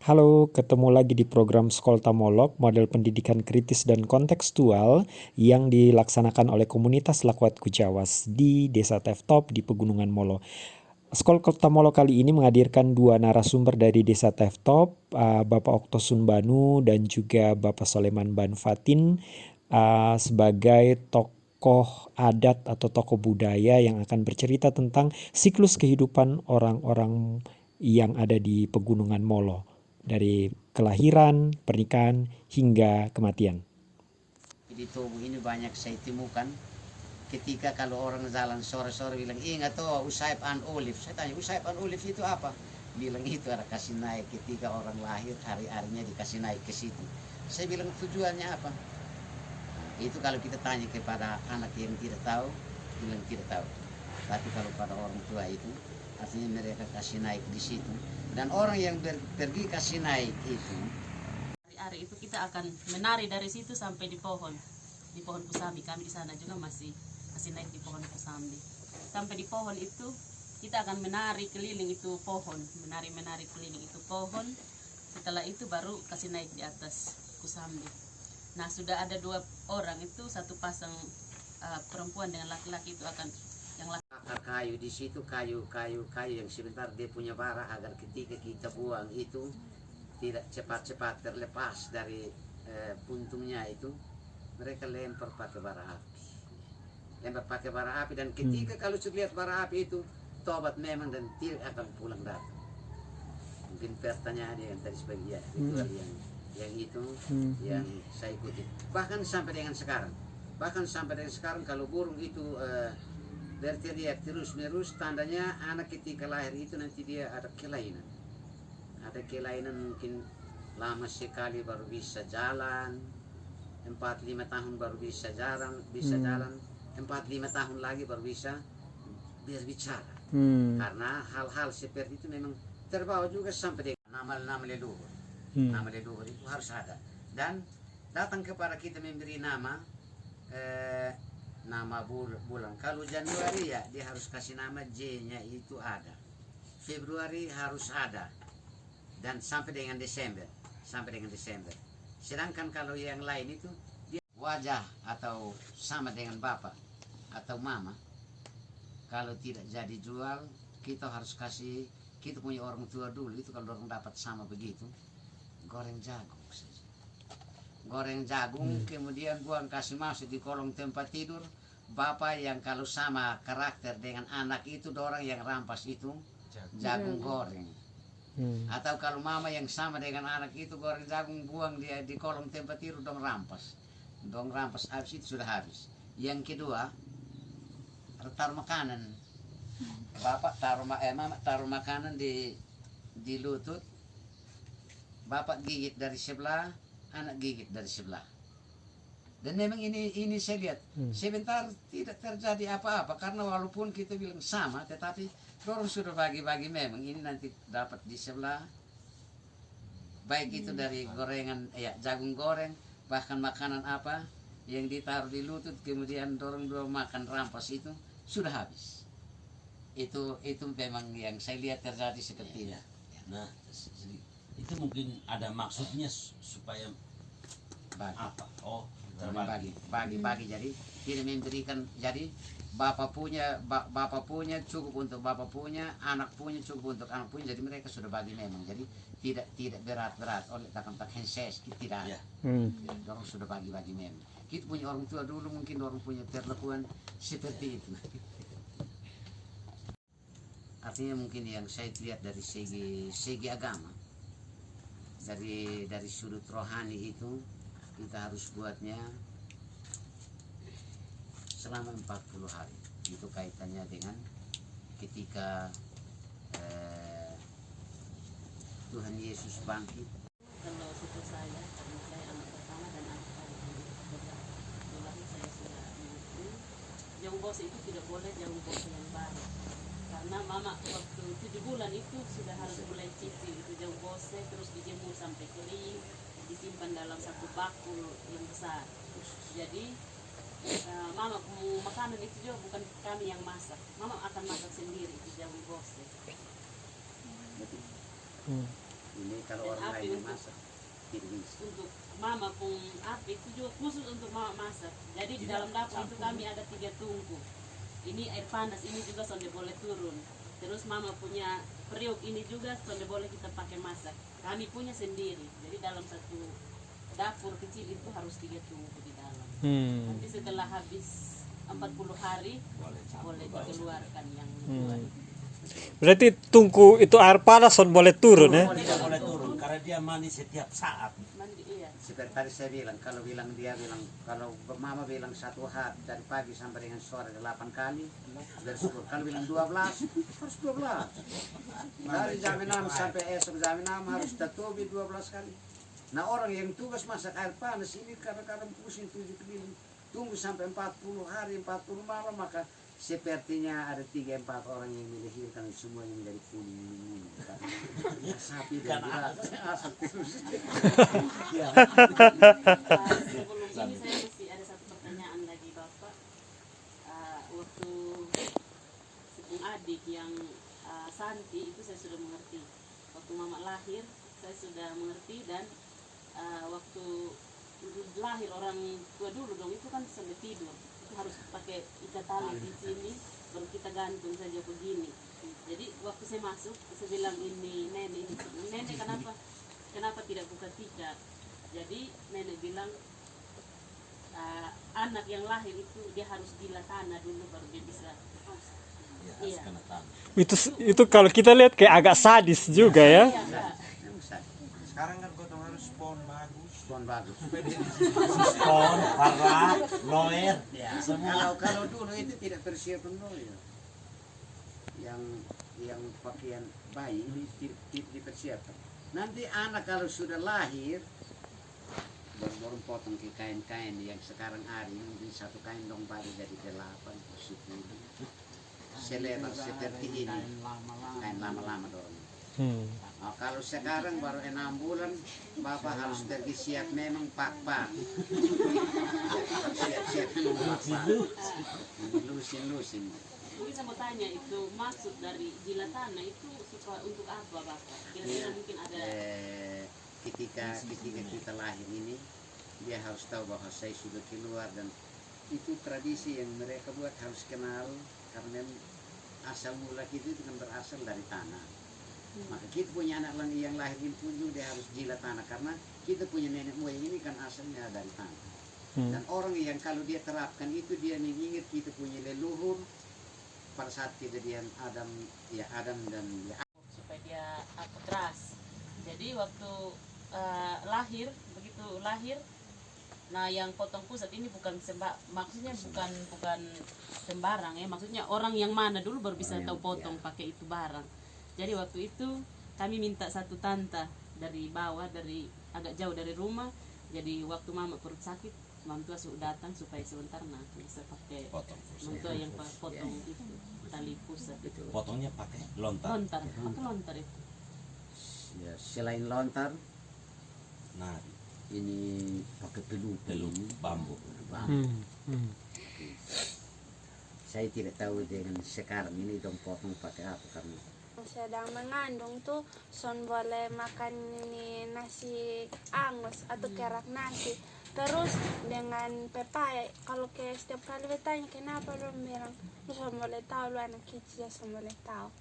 Halo, ketemu lagi di program Skoltamolog, model pendidikan kritis dan kontekstual yang dilaksanakan oleh komunitas Lakwat Kucawas di Desa Teftop di Pegunungan Molo. Skoltamolog kali ini menghadirkan dua narasumber dari Desa Teftop, Bapak Okto Sunbanu dan juga Bapak Soleman Banfatin sebagai tokoh adat atau tokoh budaya yang akan bercerita tentang siklus kehidupan orang-orang yang ada di Pegunungan Molo. Dari kelahiran, pernikahan, hingga kematian. Di tubuh ini banyak saya temukan ketika kalau orang jalan sore-sore bilang, ingat tuh Usaip an Olive. Saya tanya, Usaip an Olive itu apa? Bilang itu ada kasih naik ketika orang lahir, hari-harinya dikasih naik ke situ. Saya bilang tujuannya apa? Nah, itu kalau kita tanya kepada anak yang tidak tahu, bilang tidak tahu. Tapi kalau pada orang tua itu, artinya mereka kasih naik di situ. Dan orang yang pergi kasih naik itu, hari itu kita akan menari dari situ sampai di pohon kusambi. Kami di sana juga masih naik di pohon kusambi. Sampai di pohon itu kita akan menari keliling itu pohon, menari keliling itu pohon. Setelah itu baru kasih naik di atas kusambi. Nah, sudah ada dua orang itu, satu pasang perempuan dengan laki-laki itu akan yang laki. Akar kayu di situ, kayu yang sebentar dia punya bara agar ketika kita buang itu tidak cepat-cepat terlepas dari puntungnya itu, mereka lempar pakai bara api, dan ketika kalau sudah lihat bara api itu tobat memang dan tidak akan pulang datang. Mungkin pertanyaan yang tadi sebagian ritual yang itu yang saya ikuti, bahkan sampai dengan sekarang kalau burung itu berteriak terus menerus, tandanya anak ketika lahir itu nanti dia ada kelainan, mungkin lama sekali baru bisa jalan, 4-5 tahun baru bisa jalan, 4-5 tahun lagi baru bisa berbicara. Karena hal-hal seperti itu memang terbawa juga sampai dengan nama leluhur. Nama leluhur itu harus ada, dan datang kepada kita memberi nama bulan. Kalau Januari ya dia harus kasih nama J-nya itu ada, Februari harus ada, dan sampai dengan Desember. Sedangkan kalau yang lain itu dia wajah atau sama dengan bapak atau mama, kalau tidak jadi jual kita harus kasih. Kita punya orang tua dulu itu kalau orang dapat sama begitu, goreng jagung kemudian buang kasih masuk di kolong tempat tidur. Bapak yang kalau sama karakter dengan anak itu, dorang yang rampas itu jagung goreng. Atau kalau mama yang sama dengan anak itu goreng jagung, buang dia di kolong tempat tidur, dong rampas habis itu sudah habis. Yang kedua, taruh makanan. Bapak mama taruh makanan di lutut. Bapak gigit dari sebelah, anak gigit dari sebelah. Dan memang ini saya lihat sebentar tidak terjadi apa-apa, karena walaupun kita bilang sama, tetapi orang sudah bagi-bagi. Memang ini nanti dapat di sebelah, baik itu dari gorengan jagung goreng, bahkan makanan apa yang ditaruh di lutut, kemudian dorong makan rampas itu sudah habis. Itu memang yang saya lihat terjadi seperti itu. Nah, itu mungkin ada maksudnya supaya apa? Bagi. Jadi tidak memberikan, jadi bapak punya cukup untuk bapak punya, anak punya cukup untuk anak punya. Jadi mereka sudah bagi memang. Jadi tidak berat oleh takkan henses tidak ada. Orang sudah bagi memang. Kita punya orang tua dulu mungkin orang punya perlakuan seperti itu. Artinya mungkin yang saya lihat dari segi agama, dari sudut rohani itu kita harus buatnya selama 40 hari. Itu kaitannya dengan ketika Tuhan Yesus bangkit. Kalau suku saya, karena saya anak pertama dan anak paling lahir saya sudah mengerti. Jagung bose itu tidak boleh jagung bose yang baru, karena mama waktu 7 bulan itu sudah harus mulai cicil itu jagung bose, terus dijemur sampai kering, disimpan dalam satu bakul yang besar. Jadi mama makanan itu juga bukan kami yang masak, mama akan masak sendiri itu jagung bose. Ini kalau Dan orang api lain yang untuk- masak tidak bisa. Untuk mama pun api itu juga khusus untuk mama masak. Jadi di dalam dapur itu kami ada 3 tungku. Ini air panas, ini juga sonde boleh turun. Terus mama punya periuk ini juga sonde boleh kita pakai masak. Kami punya sendiri. Jadi dalam satu dapur kecil itu harus 3 tungku di dalam. Nanti setelah habis 40 hari boleh dikeluarkan yang kedua itu. Berarti tungku itu air panas boleh turun ya? Tidak boleh turun karena dia mandi setiap saat. Mandi iya. Seperti tadi saya bilang, kalau kalau mama bilang 1 hari dari pagi sampai dengan sore 8 kali, bersyukur. Kalau bilang 12, harus 12. Dari jam 6 sampai esok jam 6 harus tatobi 12 kali. Nah orang yang tugas masak air panas ini kadang-kadang pusing 7 keliling. Tunggu sampai 40 hari, 40 malam, maka sepertinya ada 3-4 orang yang melahirkan semua yang dari kuning. Sapi dan asap terus. Sebelum ini saya masih ada satu pertanyaan lagi Bapak. Waktu sepung adik yang Santi itu saya sudah mengerti. Waktu mama lahir saya sudah mengerti, dan waktu lahir orang tua dulu dong itu kan sampai tidur itu harus pakai ikat tali di sini, baru kita gantung saja begini. Jadi waktu saya masuk saya bilang ini nenek kenapa tidak buka tikar. Jadi nenek bilang anak yang lahir itu dia harus gila tanah dulu baru dia bisa. Iya. Itu kalau kita lihat kayak agak sadis juga ya. Iya, Kak. Sekarang kan potong harus pohon bagus. Pohon bagus. Spon, warna, loer, ya semua. Kalau dulu itu tidak persiapan lawyer. Yang pakaian bayi ini tidak dipersiapkan. Nanti anak kalau sudah lahir baru potong ke kain-kain yang sekarang hari mungkin 1 kain dong baru jadi 8 10. Selebar seperti ini. Kain lama-lama dorong. Nah, kalau sekarang baru 6 bulan, Bapak harus pergi siap memang pak-pak. Siap-siap memang pak-pak. Lusin-lusin. Mungkin saya mau tanya itu maksud dari gila tanah itu supaya untuk apa Bapak? Kira-kira mungkin ada Ketika kita lahir ini, dia harus tahu bahwa saya sudah keluar, dan itu tradisi yang mereka buat harus kenal, karena asal mula kita itu kan berasal dari tanah. Maka kita punya anak yang lahir pun juga dia harus gila tanah, karena kita punya nenek moyang ini kan asalnya dari tanah. Dan orang yang kalau dia terapkan itu, dia mengingat kita punya leluhur pada saat kejadian Adam dan supaya dia keras. Jadi waktu begitu lahir, nah yang potong pusat ini maksudnya bukan sembarang ya, maksudnya orang yang mana dulu baru bisa tahu potong pakai itu barang. Jadi waktu itu kami minta satu tanta dari bawah, dari agak jauh dari rumah. Jadi waktu mama perut sakit, mantua sudah datang supaya sebentar bisa pakai mantua yang potong itu tali pusat itu. Potongnya pakai lontar. Pakai lontar itu. ya, selain lontar, Nah, ini pakai pelu bambu. Saya tidak tahu dengan sekarang ini dong potong pakai apa, karena sedang mengandung tuh boleh makan ini nasi angus atau kerak nasi, terus dengan pepaya. Kalau kayak setiap kali bertanya kenapa, lu bilang lu boleh tahu, lu anak kecil boleh tahu.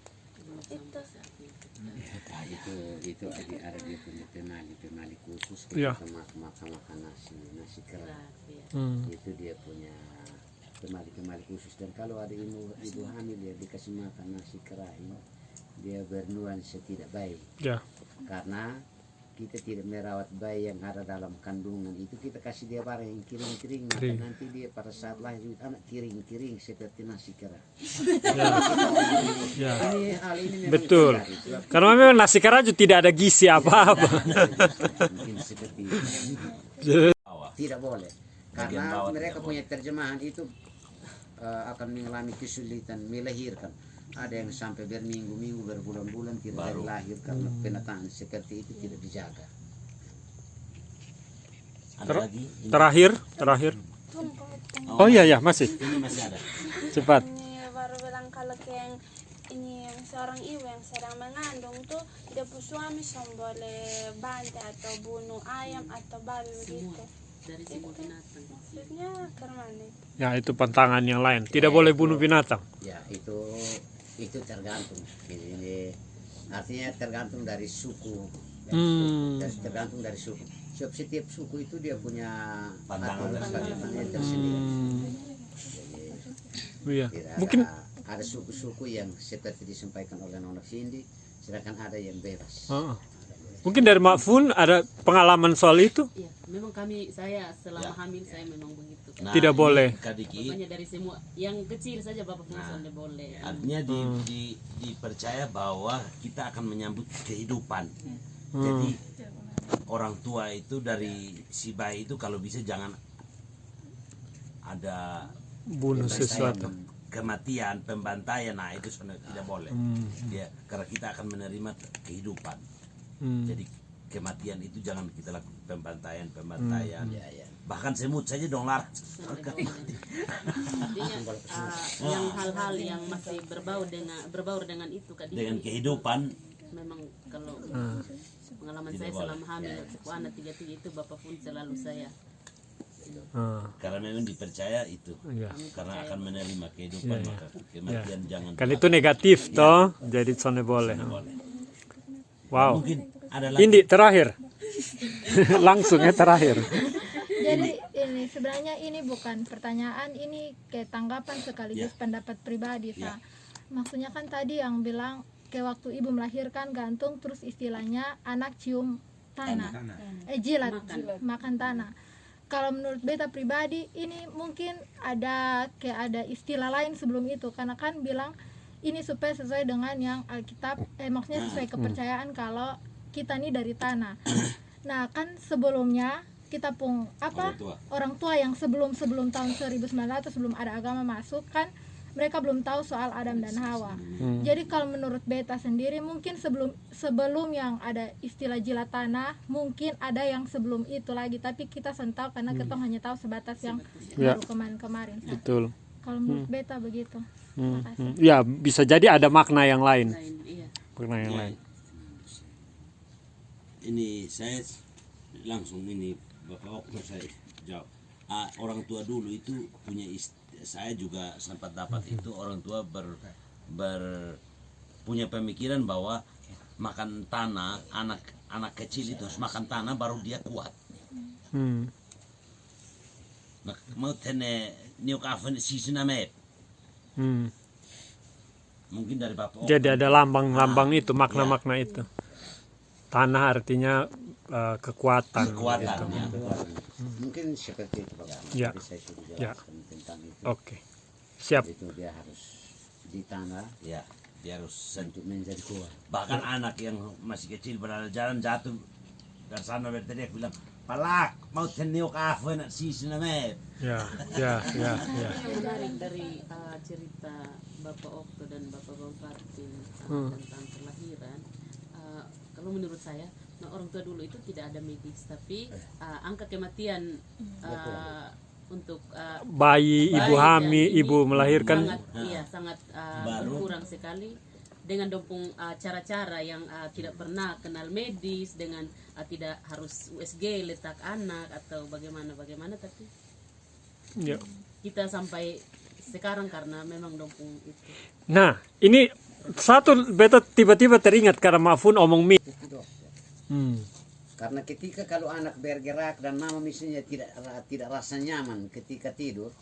itu ada dia punya temali khusus Iya. ketika makan nasi kerak. Itu dia punya temali khusus, dan kalau ada ibu hamil ya dikasih makan nasi kerak ini, dia bernuansa tidak baik. Ya. Karena kita tidak merawat bayi yang ada dalam kandungan itu, kita kasih dia barang yang kering, maka nanti dia pada saat lahir anak kering seperti nasi kerak. Ya. Hal ini memang Betul. tidak, Karena memang nasi keraju tidak ada gizi apa-apa. mungkin seperti itu. Bawah. Tidak boleh, Bagian karena bawah mereka tidak punya terjemahan itu akan mengalami kesulitan melahirkan. Ada yang sampai berminggu-minggu, berbulan-bulan tidak dari lahir karena penataan seperti itu tidak dijaga. Ada lagi? Terakhir. Oh iya ya, masih. Ini masih ada. Cepat. Ini baru bilang kalau kayak ini yang seorang ibu yang sedang mengandung tuh dia pu suami boleh bantai atau bunuh ayam atau babi begitu. Dari semua binatang. Maksudnya kemana itu? Ya itu pantangan yang lain. Tidak boleh bunuh binatang. Ya itu tergantung. Ini artinya tergantung dari suku. Tergantung dari suku. Setiap suku itu dia punya Pandangan tersendiri. Iya. Tidak Mungkin ada suku-suku yang seperti disampaikan oleh Nona Vindi, sedangkan ada yang bebas. mungkin dari Ma'fun ada pengalaman soal itu. Iya, memang saya selama hamil saya memang begitu. Nah, Tidak ini boleh. Kadiki, Pokoknya dari semua yang kecil saja Bapak Fungsi boleh. artinya dipercaya bahwa kita akan menyambut kehidupan. Jadi orang tua itu dari si bayi itu kalau bisa jangan ada Bunuh sesuatu. kematian, pembantaian, nah itu sebenarnya tidak boleh. Ya, karena kita akan menerima kehidupan. Jadi kematian itu jangan kita lakukan pembantaian. Bahkan semut saja dong larang. Artinya yang hal-hal yang masih berbaur dengan itu Kak Diki, Dengan kehidupan. memang kalau pengalaman saya selama hamil anak 33 itu Bapak pun selalu saya Karena memang dipercaya itu. Iya. Karena akan menerima kehidupan, maka kematian jangan. Kan itu negatif toh, jadi soalnya boleh. boleh. Wow. Mungkin ada lagi. Indi terakhir. Langsung ya terakhir. Jadi ini sebenarnya ini bukan pertanyaan, ini kayak tanggapan sekaligus pendapat pribadi. Sa. Maksudnya kan tadi yang bilang kayak waktu ibu melahirkan gantung terus istilahnya anak cium tanah. Jilat, makan tanah. Kalau menurut beta pribadi ini mungkin ada kayak ada istilah lain sebelum itu, karena kan bilang ini supaya sesuai dengan yang Alkitab, maksudnya sesuai kepercayaan kalau kita nih dari tanah. Nah kan sebelumnya kita pun orang tua yang sebelum tahun 1900 sebelum ada agama masuk kan mereka belum tahu soal Adam dan Hawa. Jadi kalau menurut beta sendiri mungkin sebelum yang ada istilah jilat tanah mungkin ada yang sebelum itu lagi, tapi kita tahu karena kita hanya tahu sebatas yang baru kemarin. Betul. Kalau menurut beta begitu. Ya bisa jadi ada makna yang lain. iya. Makna yang lain. Ini saya langsung ini Bapak waktu saya jawab. Orang tua dulu itu punya saya juga sempat dapat itu orang tua punya pemikiran bahwa makan tanah, anak kecil itu harus makan tanah baru dia kuat. Mau tene niuk afen sisi namet. Mungkin dari Bapak. Jadi ada lambang-lambang itu, makna-makna itu. Tanah artinya kekuatan. Kekuatan. Gitu. Mungkin seperti itu Pak. Ya. Tapi saya sudah Ya. jelaskan tentang itu. Oke. Siap. Itu dia harus di tanah Ya, dia harus untuk menjadi kuat. bahkan anak yang masih kecil berada jalan jatuh dari sana berteriak bilang palak mau teniuk apa nak sisi namet. Ya. Yang menarik dari cerita Bapak Okto dan Bapak Bampartin tentang kelahiran, kalau menurut saya, orang tua dulu itu tidak ada medis, tapi angka kematian untuk Bayi, ibu hamil, ini ibu melahirkan. sangat berkurang sekali dengan dopung cara-cara yang tidak pernah kenal medis, dengan tidak harus USG letak anak atau bagaimana, tapi Ya. kita sampai sekarang karena memang dopung itu. Nah, ini satu beta tiba-tiba teringat karena Ma'fun omong mie. Karena ketika kalau anak bergerak dan mama misalnya tidak rasa nyaman ketika tidur,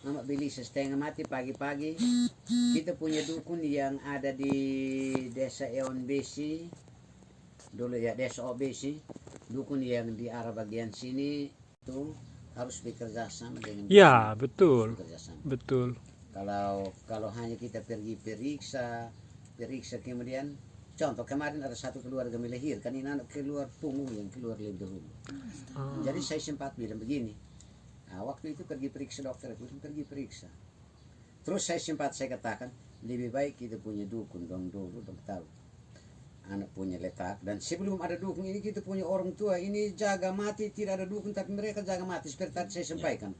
mama beli setengah mati pagi-pagi. Kita punya dukun yang ada di desa Eon Besi, dulu ya desa Obesi, dukun yang di arah bagian sini itu harus bekerja sama dengan Ya, betul. bekerja sama. Betul. Kalau hanya kita pergi periksa kemudian contoh kemarin ada satu keluarga melahirkan ini anak keluar punggung yang keluar lebih dulu. Jadi saya sempat bilang begini, waktu itu pergi periksa dokter, terus saya katakan lebih baik kita punya dukun dong tahu anak punya letak, dan sebelum ada dukun ini kita punya orang tua ini jaga mati, tidak ada dukun tapi mereka jaga mati seperti tadi saya sampaikan.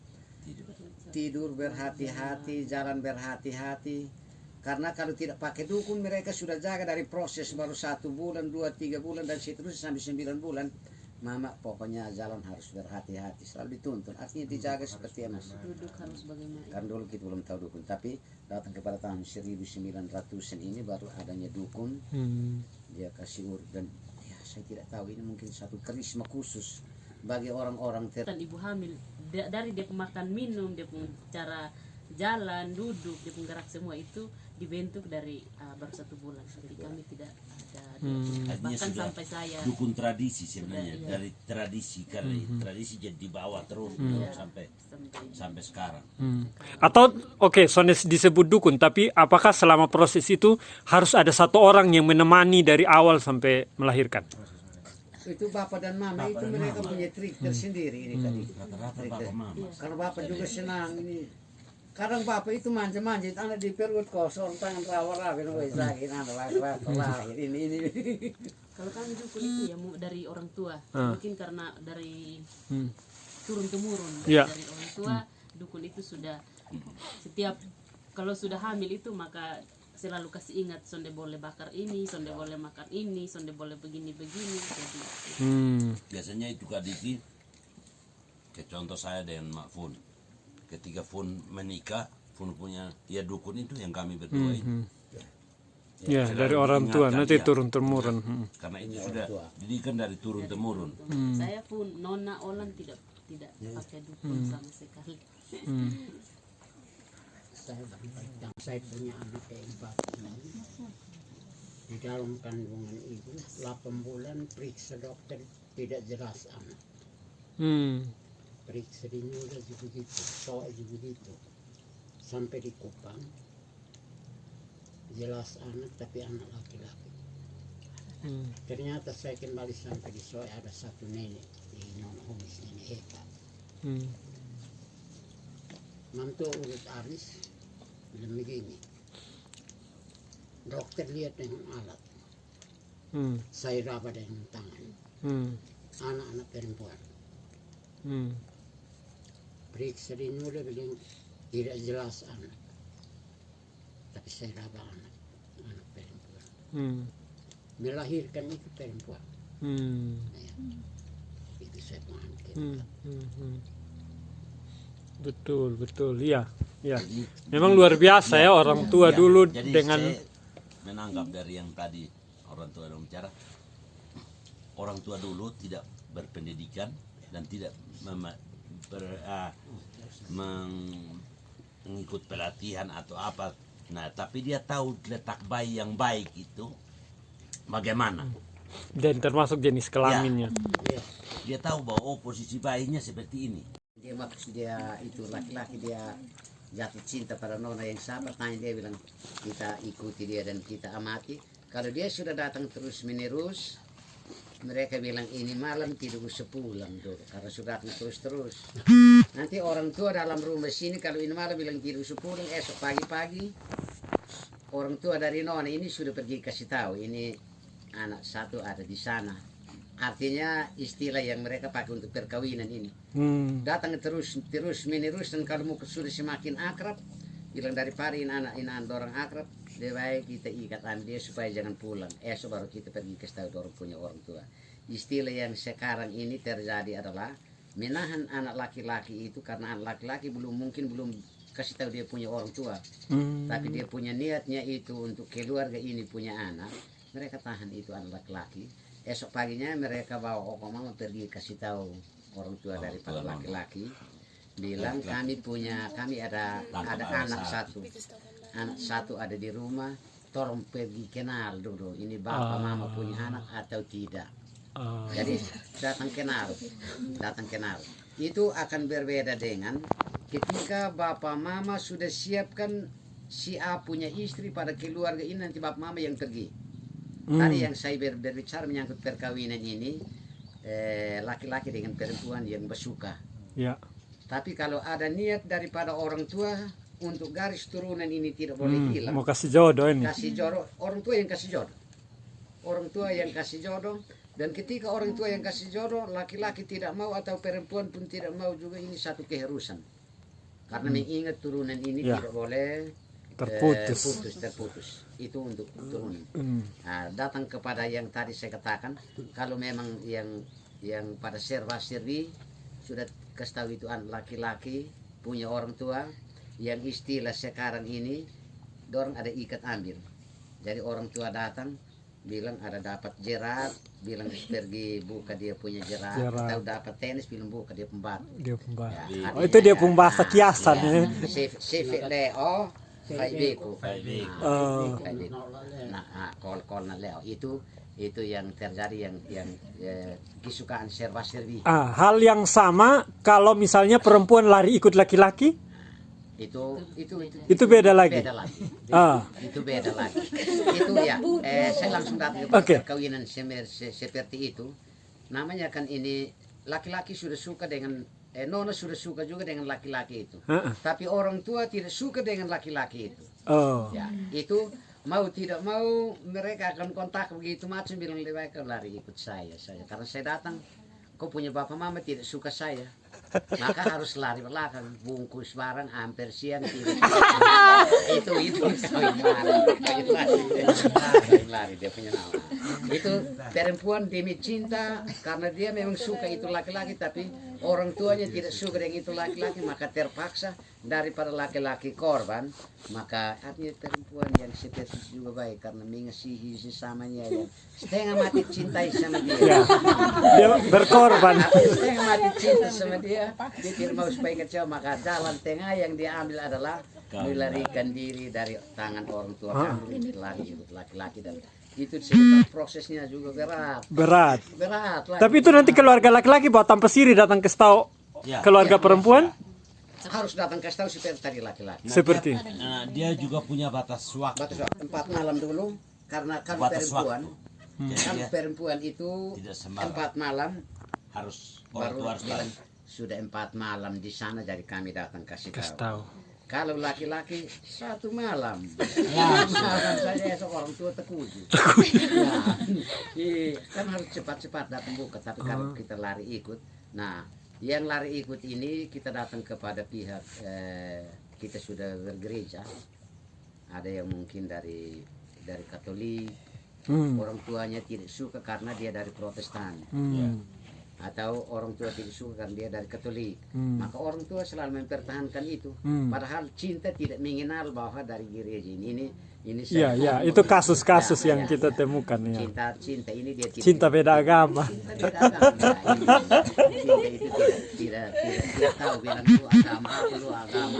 Tidur berhati-hati, jalan berhati-hati. Karena kalau tidak pakai dukun mereka sudah jaga dari proses baru 1 bulan, 2, 3 bulan dan seterusnya sampai 9 bulan. Mama pokoknya jalan harus berhati-hati, selalu dituntun. Artinya dijaga seperti Mas. Duduk harus bagaimana? Kan dulu kita belum tahu dukun, tapi datang kepada tahun 1900-an ini baru adanya dukun. Dia kasih urut dan ya saya tidak tahu ini mungkin satu karisma khusus bagi orang-orang Dan ibu hamil dari dia makan minum, dia pun cara jalan, duduk, dia pun gerak semua itu dibentuk dari baru 1 bulan. Jadi kami tidak ada Artinya bahkan sudah sampai saya dukun tradisi sebenarnya. Sudah, iya. Dari tradisi karena tradisi jadi dibawa terus sampai sekarang. Atau oke, soalnya disebut dukun, tapi apakah selama proses itu harus ada satu orang yang menemani dari awal sampai melahirkan? itu bapak dan mama itu mereka punya trik tersendiri ini tadi. Rata-rata bapak mama. Karena bapak juga senang ini. Kadang bapak itu manja-manja, anak di perut kosong, tangan rawa-rawa, sakit, anak lahir, ini. kalau kami dukun itu ya dari orang tua, mungkin karena dari turun temurun Iya. dari orang tua, dukun itu sudah setiap kalau sudah hamil itu maka selalu kasih ingat sonde boleh bakar ini, sonde boleh makan ini, sonde boleh begini-begini. Jadi Biasanya itu Kak Diki, kayak contoh saya dengan Mak Fun. Ketika Fun menikah, Fun punya ya dukun itu yang kami berdua ini. Ya, Selalu dari orang tua, diingatkan, nanti ya. turun temurun. Karena itu sudah didikan dari turun temurun. saya pun nona Olan tidak pakai dukun sama sekali. Saya punya anak keempat ini. Di dalam kandungan ibu 8 bulan periksa dokter tidak jelas anak. Periksa di nyuda juga begitu, soal juga begitu. Sampai di Kupang jelas anak tapi anak laki-laki. Ternyata saya kembali sampai di Soe ada satu nenek di non-homis, nenek Eka. Mantu urut aris bilang begini, dokter lihat dengan alat, saya raba dengan tangan, anak-anak perempuan. Periksa di nyuda bilang tidak jelas anak, tapi saya raba anak perempuan. Melahirkan itu perempuan. Ya, itu saya paham. Betul, iya. Memang luar biasa ya orang tua dulu Jadi dengan saya menanggap dari yang tadi orang tua yang bicara, orang tua dulu tidak berpendidikan dan tidak mengikut pelatihan atau apa. Nah, tapi dia tahu letak bayi yang baik itu bagaimana. dan termasuk jenis kelaminnya. Dia tahu bahwa posisi bayinya seperti ini. Dia maksud dia itu laki-laki dia jatuh cinta pada nona yang sabar, tanya dia bilang kita ikuti dia dan kita amati. Kalau dia sudah datang terus menerus, mereka bilang ini malam tidak usah pulang dulu karena sudah datang terus. Nanti orang tua dalam rumah sini kalau ini malam bilang tidak usah pulang, esok pagi-pagi orang tua dari nona ini sudah pergi kasih tahu ini anak satu ada di sana. Artinya istilah yang mereka pakai untuk perkawinan ini. Datang terus menerus dan kalau mau sudah semakin akrab, bilang daripada ini anak orang akrab, lebih baik kita ikat dia supaya jangan pulang. Esok baru kita pergi ke tahu orang punya orang tua. Istilah yang sekarang ini terjadi adalah menahan anak laki-laki itu karena anak laki-laki belum kasih tahu dia punya orang tua. Tapi dia punya niatnya itu untuk keluarga ini punya anak. Mereka tahan itu anak laki-laki. Esok paginya mereka bawa mama pergi kasih tahu orang tua daripada laki-laki. Bilang kami ada anak satu ada di rumah. Tolong pergi kenal dulu. Ini bapak mama punya anak atau tidak. Jadi datang kenal. Itu akan berbeda dengan ketika bapak mama sudah siapkan si A punya istri pada keluarga ini nanti bapak mama yang pergi. Tadi yang saya berbicara menyangkut perkawinan ini laki-laki dengan perempuan yang bersuka. Ya. Tapi kalau ada niat daripada orang tua untuk garis turunan ini tidak boleh hilang. Mau kasih jodoh ini. Kasih jodoh, orang tua yang kasih jodoh. Orang tua yang kasih jodoh. Dan ketika orang tua yang kasih jodoh, laki-laki tidak mau atau perempuan pun tidak mau juga ini satu keharusan. Karena mengingat turunan ini tidak boleh terputus. Itu untuk turun. Nah, datang kepada yang tadi saya katakan, kalau memang yang pada serba-serbi sudah kasih tahu itu laki-laki punya orang tua, yang istilah sekarang ini dorang ada ikat ambil. Jadi orang tua datang bilang ada dapat jerat, bilang pergi buka dia punya jerat. Atau dapat tenis, bilang buka dia pembatu. Dia pembahas. Ya, Itu dia pembahasa kiasan ya. Sifat leo, faibeku. Oh. Nah, kol na leo itu yang terjadi yang kesukaan serba-serbi. Hal yang sama kalau misalnya perempuan lari ikut laki-laki, itu beda lagi. Itu beda lagi. Itu ya, saya langsung datang ke perkawinan seperti itu. Namanya kan ini laki-laki sudah suka dengan nona sudah suka juga dengan laki-laki itu. Tapi orang tua tidak suka dengan laki-laki itu. Ya, itu mau tidak mau mereka akan kontak begitu macam, bilang lebih baik kau lari ikut saya karena saya datang. Kau punya bapak mama tidak suka saya, maka harus lari belakang, bungkus barang hampir siang tidak. itu kawin lari dia punya nama. Itu perempuan demi cinta karena dia memang suka itu laki-laki, tapi orang tuanya tidak suka dengan itu laki-laki, maka terpaksa daripada laki-laki korban, maka artinya perempuan yang seperti itu juga baik karena mengasihi sesamanya yang setengah mati cintai sama dia. Dia berkorban. Setengah mati cinta sama dia tidak mau supaya kecewa, maka jalan tengah yang dia ambil adalah melarikan diri dari tangan orang tua kami, lari ikut laki-laki, dan itu cerita prosesnya juga berat. Tapi itu nanti keluarga laki-laki bawa tanpa siri datang ke tahu keluarga perempuan. Harus datang kasih tahu seperti tadi laki-laki. Seperti. Dia juga punya batas waktu. 4 malam dulu karena kan perempuan itu 4 malam harus orang tua harus bilang sudah 4 malam di sana, jadi kami datang kasih tahu. Kalau laki-laki 1 malam, malam saja orang tua terkuju. Kan harus cepat-cepat datang buka. Tapi kalau kita lari ikut, nah yang lari ikut ini kita datang kepada pihak kita sudah bergereja. Ada yang mungkin dari Katolik, orang tuanya tidak suka karena dia dari Protestan. Atau orang tua tidak suka karena dia dari Katolik, maka orang tua selalu mempertahankan itu. Padahal cinta tidak mengenal bahwa dari gereja ini itu kasus-kasus yang kita temukan ya. Cinta ini dia tidak, cinta beda agama. Cinta itu tidak tahu bilang lu agama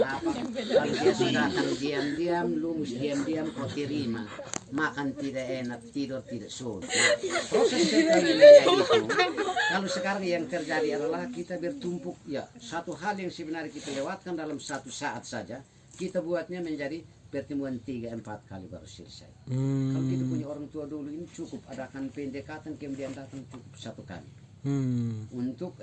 apa. Kalau dia sudah akan diam-diam, lumus diam-diam kau terima. Makan tidak enak, tidur tidak sulit. Proses perkawinannya itu, kalau sekarang yang terjadi adalah kita bertumpuk, ya satu hal yang sebenarnya kita lewatkan dalam 1 saat saja, kita buatnya menjadi pertemuan 3-4 kali baru selesai. Kalau kita punya orang tua dulu ini cukup adakan pendekatan, kemudian datang cukup 1 kali. Untuk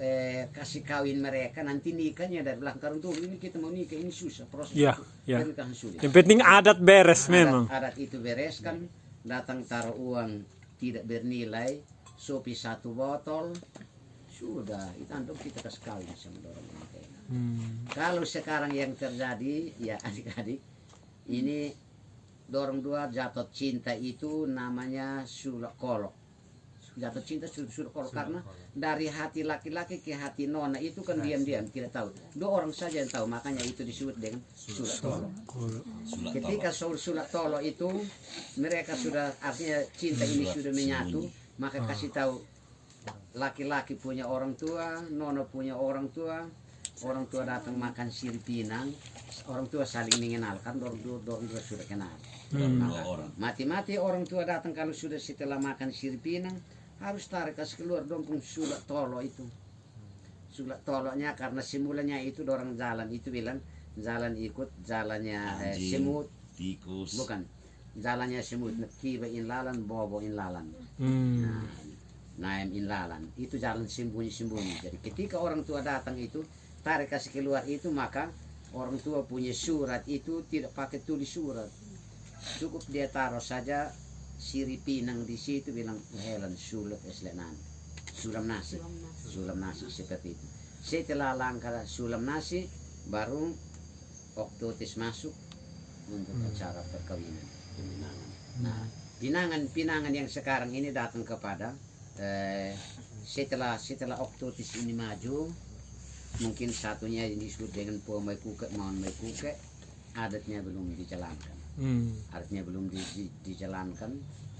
kasih kawin mereka, nanti nikahnya dari belakang dulu. Ini kita mau nikah, ini susah proses pernikahan sulit. Yang penting adat beres memang. Adat itu beres kan, datang taruh uang tidak bernilai, sopi 1 botol, sudah itu antum kita kasih kawin sama orang ini. Kalau sekarang yang terjadi ya adik-adik, ini dorong dua jatuh cinta itu namanya sulak kolok. Jatuh cinta sudah kolok karena dari hati laki-laki ke hati nona itu kan diam-diam tidak tahu. 2 orang saja yang tahu, makanya itu disebut dengan sulak tolo. Ketika sulak tolo itu mereka sudah artinya cinta ini sudah menyatu, maka kasih tahu laki-laki punya orang tua, nona punya orang tua datang makan sirip pinang, orang tua saling mengenalkan, orang tua sudah kenal. Mati-mati orang tua datang kalau sudah setelah makan sirip pinang harus tarik kasih keluar dong sulak tolo itu. Sulak tolonya karena semulanya itu dorang jalan itu bilang jalan ikut jalannya semut, tikus. Bukan jalannya semut, kiba inlalan, bobo inlalan. Naim inlalan itu jalan sembunyi-sembunyi. Jadi ketika orang tua datang itu tarik kasih keluar itu, maka orang tua punya surat itu tidak pakai tulis surat, cukup dia taruh saja sirip pinang di situ, bilang helan sulat eslenan sulam nasi seperti itu. Setelah langkah sulam nasi baru oktotis masuk untuk acara perkawinan. Nah, pinangan yang sekarang ini datang kepada setelah Oktotis ini maju, mungkin satunya yang disebut dengan Pomai Kuke, Maun Mai Kuke, adatnya belum dijalankan. Adatnya belum dijalankan,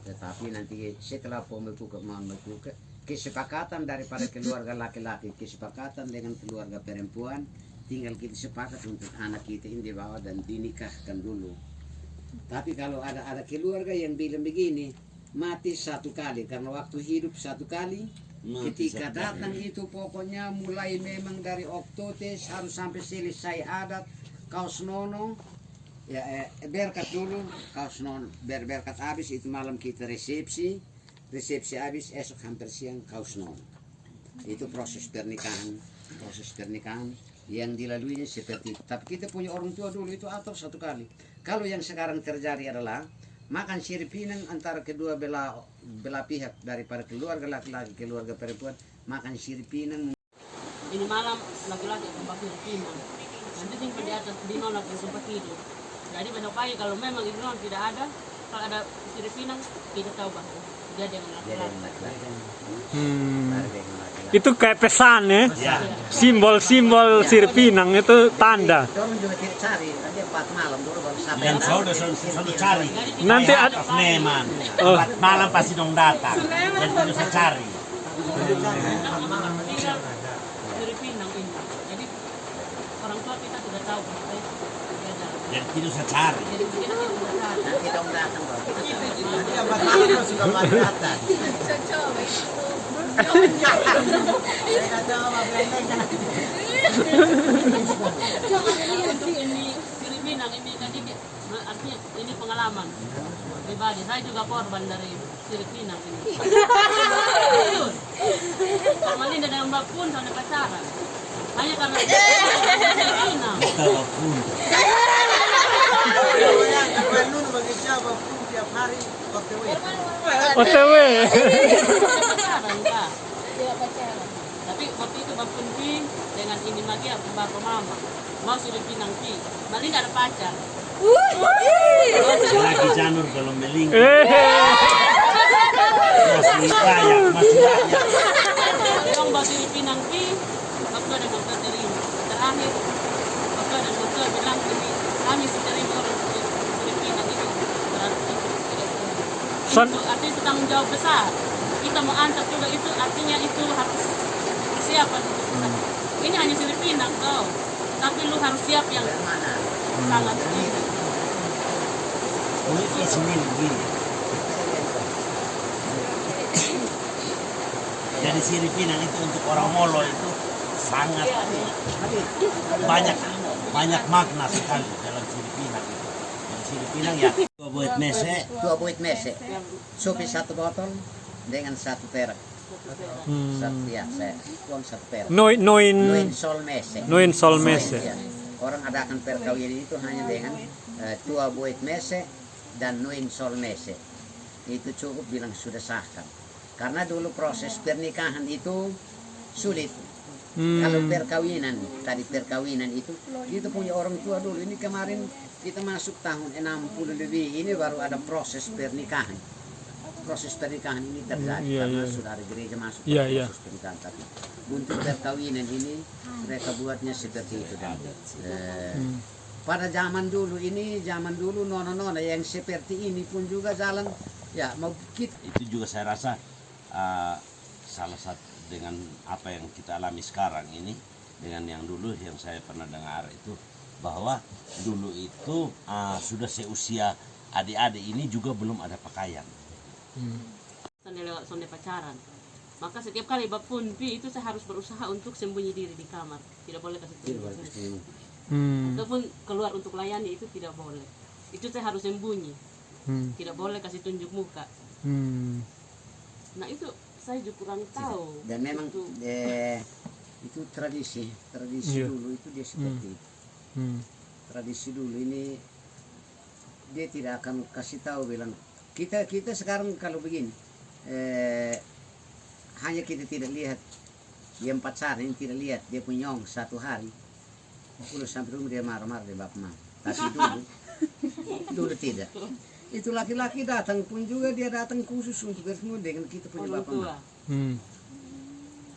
tetapi nanti setelah Pomai Kuke, Maun Mai Kuke, kesepakatan daripada keluarga laki-laki, kesepakatan dengan keluarga perempuan, tinggal kita sepakat untuk anak kita ini dibawa dan dinikahkan dulu. Tapi kalau ada keluarga yang bilang begini, mati satu kali karena waktu hidup satu kali, ketika datang itu pokoknya mulai memang dari Oktotes harus sampai selesai adat kaos nono, ya berkat dulu kaos nono, berkat habis itu malam kita resepsi habis esok hampir siang kaos nono. Itu proses pernikahan yang dilaluinya seperti itu. Tapi kita punya orang tua dulu itu atur satu kali. Kalau yang sekarang terjadi adalah makan sirip pinang antara kedua belah pihak, daripada keluarga laki-laki keluarga perempuan makan sirip pinang. Ini malam laki-laki akan pakai sirip pinang. Nanti simpan di atas di nolak yang sempat tidur. Jadi besok pagi kalau memang itu tidak ada, kalau ada sirip pinang kita tahu bahwa dia dengan laki-laki. Itu kayak pesan ya, simbol-simbol sirip pinang itu tanda. Dorong juga tidak cari, nanti 4 malam dulu baru sampai. Dan sudah cari. Nanti ada Neman. 4 malam pasti dong datang. Dan itu saya cari. Sirip pinang ini. Jadi orang tua kita sudah tahu bahwa Dan itu saya cari. jadi kita tidak cari. Nanti dong datang baru. Nanti 4 malam sudah pada datang. Untuk ini sirip pinang ini tadi artinya ini pengalaman pribadi. Saya juga korban dari sirip pinang ini. Sama Linda dan Mbak Pun sampai pacaran. Hanya karena sirip pinang. Telepon. Yang dulu bagi siapa pun tiap hari OTW. OTW. Pacaran enggak? Tapi waktu itu Mbak Pun Pi dengan ini Magia bapak mama mau sirip pinang Pi. Mbak Linda ada pacar. Lagi janur kalau melingkar. Masih banyak. Yang bawa sirip pinang Pi, waktu ada dokter terima. Terakhir, waktu ada dokter bilang ini kami terima orang sirip pinang ini berarti tidak boleh. Itu artinya itu tanggung jawab besar. Kita mau antar juga itu artinya itu harus persiapan untuk kita. Ini hanya sirip pinang tau, tapi lu harus siap yang sangat ini. Uniknya sendiri begini. Jadi sirip pinang itu untuk orang Molo itu sangat banyak makna sekali dalam sirip pinang itu. Jadi sirip pinang ya 2 buit mese. 2 buit mese. Supi 1 botol dengan 1 perak. Satu ya, saya uang 1 perak. Noin sol mese. Noin sol mese. Ya. Orang adakan perkawinan itu hanya dengan 2 buit mese dan noin sol mese. Itu cukup bilang sudah sahkan. Karena dulu proses pernikahan itu sulit. Kalau perkawinan itu punya orang tua dulu. Ini kemarin kita masuk tahun 60 lebih, ini baru ada proses pernikahan. Proses pernikahan ini terjadi karena sudah ada gereja masuk proses pernikahan. Tapi untuk perkawinan ini mereka buatnya seperti itu. Pada zaman dulu nona-nona yang seperti ini pun juga jalan ya mau kita. Itu juga saya rasa salah satu dengan apa yang kita alami sekarang ini dengan yang dulu yang saya pernah dengar itu bahwa dulu itu sudah seusia adik-adik ini juga belum ada pakaian. Lewat sonde pacaran, maka setiap kali Bapun Pi itu saya harus berusaha untuk sembunyi diri di kamar, tidak boleh kasih tunjuk, ataupun keluar untuk layani itu tidak boleh. Itu saya harus sembunyi, tidak boleh kasih tunjuk muka. Nah itu saya juga kurang tahu. Dan memang itu tradisi dulu itu dia seperti itu. Tradisi dulu ini dia tidak akan kasih tahu bilang kita sekarang kalau begini hanya kita tidak lihat yang pacaran ini tidak lihat dia punya 1 hari 10 sampai rumah dia marah-marah dia bapak mama. Tapi dulu Dulu tidak. Itu laki-laki datang pun juga dia datang khusus untuk bertemu dengan kita punya Orang bapak tua. mak.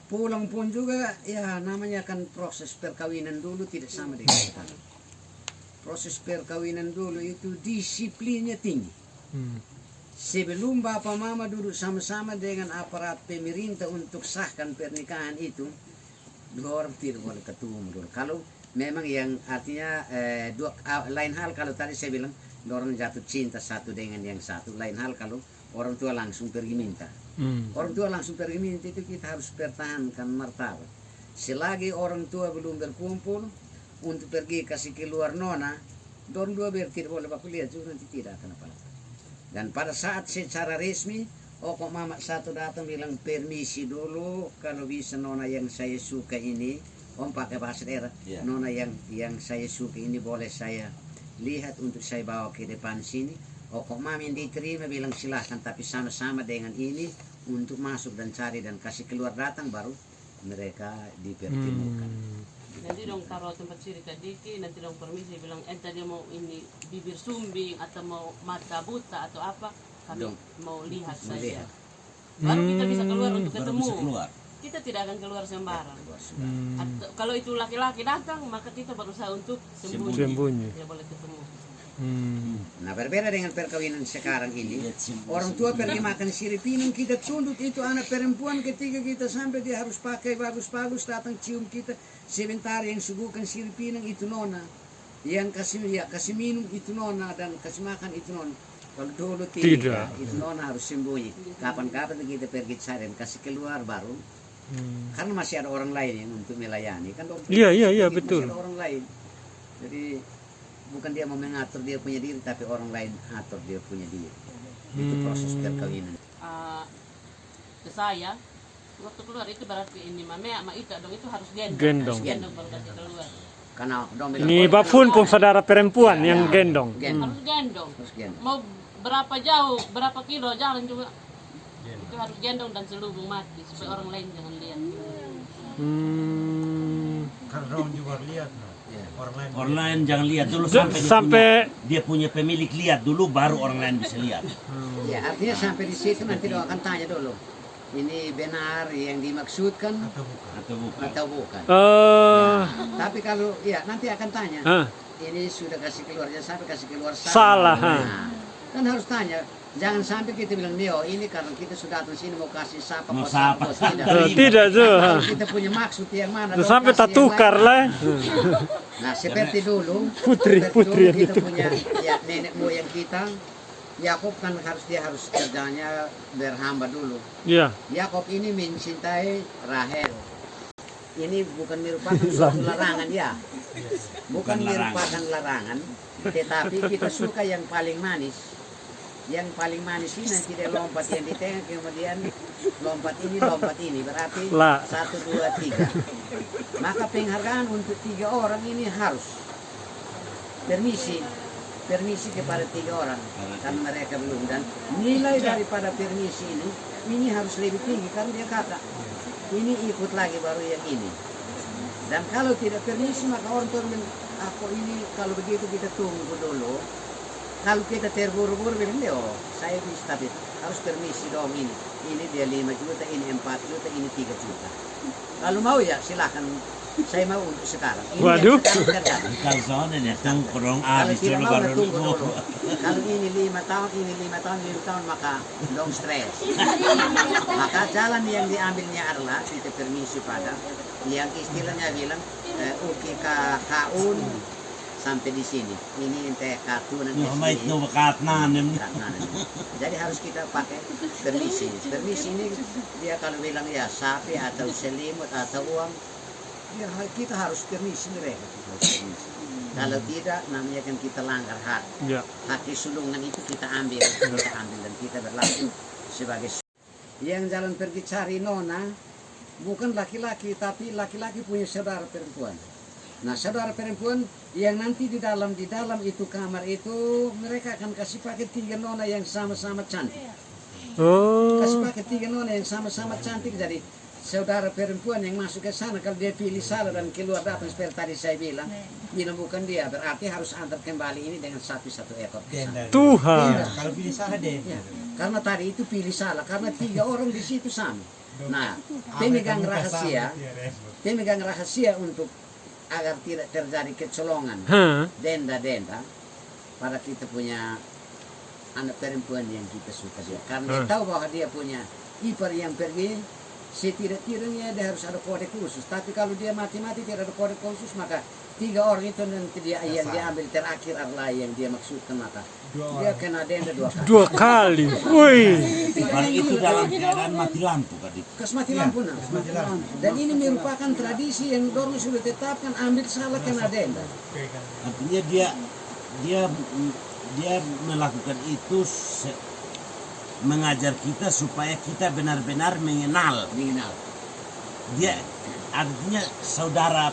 Pulang pun juga ya namanya kan proses perkawinan dulu tidak sama dengan sekarang. Proses perkawinan dulu itu disiplinnya tinggi. Sebelum bapak mama duduk sama-sama dengan aparat pemerintah untuk sahkan pernikahan itu, dua orang tidak boleh ketemu dulu. Kalau memang yang artinya lain hal kalau tadi saya bilang orang jatuh cinta satu dengan yang satu, lain hal kalau orang tua langsung pergi minta. Orang tua langsung pergi minta itu kita harus pertahankan martabat. Selagi orang tua belum berkumpul untuk pergi kasih keluar nona, orang dua tidak boleh baku lihat juga nanti tidak akan apa-apa. Dan pada saat secara resmi, kok mama satu datang bilang permisi dulu kalau bisa nona yang saya suka ini, pakai bahasa daerah, nona yang saya suka ini boleh saya lihat untuk saya bawa ke depan sini. Kok mami diterima bilang silahkan, tapi sama-sama dengan ini untuk masuk dan cari dan kasih keluar datang baru mereka dipertemukan. Nanti dong taruh tempat cerita dikit, nanti dong permisi bilang entah dia mau ini bibir sumbing atau mau mata buta atau apa, kami mau lihat saja. Baru kita bisa keluar untuk ketemu. Kita tidak akan keluar sembarang. Atau, kalau itu laki-laki datang, maka kita berusaha untuk sembunyi. Tidak boleh ketemu. Nah, berbeda dengan perkawinan sekarang ini, orang tua pergi makan siripinang, kita tunduk itu anak perempuan ketika kita sampai dia harus pakai bagus-bagus, datang cium kita sebentar, yang suguhkan siripinang itu nona, yang kasih minum itu nona, dan kasih makan itu nona. Kalau dulu tidak, itu nona harus sembunyi. Kapan-kapan kita pergi cari dan kasih keluar baru, karena masih ada orang lain yang untuk melayani kan. Iya betul. Masih ada orang lain, jadi bukan dia mau mengatur dia punya diri, tapi orang lain atur dia punya diri. Itu proses perkawinan. Ke saya waktu keluar itu berarti ini mame sama Ita dong itu harus gendong. Gendong baru kasih keluar. Karena dong bilang, Ini Bafun pun saudara perempuan yang gendong. Harus gendong. Mau berapa jauh, berapa kilo jalan juga itu harus gendong dan selubung mati supaya orang lain jangan lihat. Karena orang juga lihat. Orang lain jangan lihat dulu sampai dia punya pemilik lihat dulu, baru orang lain bisa lihat. Ya, artinya sampai di situ nanti dia akan tanya dulu, ini benar yang dimaksudkan atau bukan. Nah, tapi kalau nanti akan tanya, ini sudah kasih keluar, jangan sampai kasih keluar salah. Nah, kan harus tanya. Jangan sampai kita bilang, Neo, ini karena kita sudah datang sini mau kasih sapa. Tidak tuh. Kita punya maksud yang mana? Sampai tak tukar lah. Nah, seperti dulu, putri kita punya nenek moyang kita, Yakob kan harus kerjanya berhamba dulu. Yakob ini mencintai Rahel. Ini bukan merupakan suatu larangan ya, bukan merupakan larangan, tetapi kita suka yang paling manis. Yang paling manis ini nanti dia lompat yang di tengah, kemudian lompat ini berarti 1, 2, 3. Maka penghargaan untuk 3 orang ini harus permisi kepada 3 orang karena mereka belum, dan nilai daripada permisi ini harus lebih tinggi karena dia kata ini ikut lagi baru yang ini. Dan kalau tidak permisi maka orang tua bilang, aku ini kalau begitu kita tunggu dulu. Kalau kita terburu-buru bilang, saya bisa, tapi harus permisi dong ini dia 5 juta, ini 4 juta, ini 3 juta. Kalau mau ya silakan, saya mau untuk sekarang. Ini waduh. Kalau soalnya kurang habis dulu baru dulu. Kalau ini 5 tahun, ini 5 tahun, maka dong stres. Maka jalan yang diambilnya adalah kita permisi pada yang istilahnya bilang kaun sampai di sini. Ini ente kartu nanti. Jadi harus kita pakai permisi. Permisi ini dia kalau bilang ya sapi atau selimut atau uang, ya kita harus permisi mereka. Kalau tidak namanya kan kita langgar hak. Hak sulungan itu kita ambil dan kita berlaku sebagai yang jalan pergi cari nona bukan laki-laki, tapi laki-laki punya saudara perempuan. Nah, saudara perempuan yang nanti di dalam itu kamar itu mereka akan kasih pakai 3 nona yang sama-sama cantik. Kasih pakai 3 nona yang sama-sama cantik, jadi saudara perempuan yang masuk ke sana, kalau dia pilih salah dan keluar datang seperti tadi saya bilang, bukan dia, berarti harus antar kembali ini dengan sapi 1 ekor ke sana. Tuhan. Kalau pilih salah deh. Ya, karena tadi itu pilih salah, karena 3 orang di situ sama. Nah, pemegang rahasia untuk agar tidak terjadi kecolongan, denda pada kita punya anak perempuan yang kita suka dia. Karena dia tahu bahwa dia punya ipar yang pergi, setidak-tidaknya dia harus ada kode khusus. Tapi kalau dia mati-mati tidak ada kode khusus, maka 3 orang itu nanti dia yang dia ambil terakhir adalah yang dia maksudkan, maka dia kena denda 2 kali. 2 kali. Wih. Kalau itu dalam keadaan mati lampu kan itu. Kas mati lampu, nah. Dan ini merupakan tradisi yang dorong sudah tetapkan, ambil salah kena denda. Artinya dia melakukan itu mengajar kita supaya kita benar-benar mengenal. Dia artinya saudara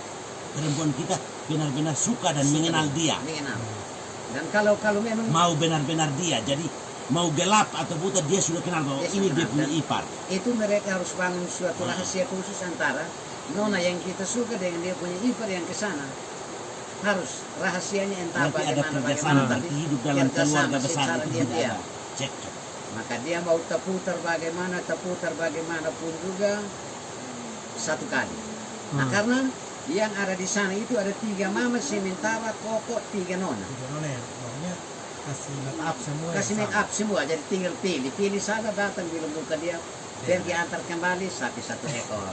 perempuan kita benar-benar suka dan mengenal dia. Dan kalau memang Mau benar-benar dia, jadi mau gelap atau buta dia sudah kenal bahwa ini dia punya ipar. itu mereka harus bangun suatu rahasia khusus antara nona yang kita suka dengan dia punya ipar yang ke sana. Harus rahasianya entah Nanti ada kerjasama, tapi berarti hidup dalam keluarga besar secara itu dia tidak ada cekcok. Maka dia mau terputar bagaimanapun juga 1 kali. Nah, karena yang ada di sana itu ada 3 mama, sementara Koko 3 nona. Makanya kasih make up semua. Kasih make up semua, jadi tinggal pilih sana, datang bilang bukan dia, pergi antar kembali sapi 1 ekor.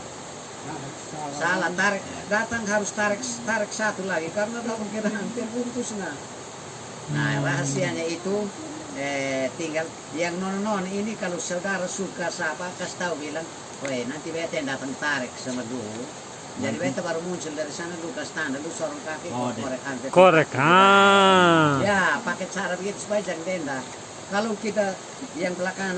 Salah tarik, datang harus tarik 1 lagi karena dalam keadaan terputus. Nah, rahasianya itu tinggal yang non ini kalau saudara suka siapa kasih tahu bilang, "Woi, nanti beta yang datang tarik sama dulu." Jadi beta baru muncul dari sana, lu kasih tanda, lu sorong kaki, korek. Ya, pakai cara begitu supaya jangan denda. Kalau kita yang belakang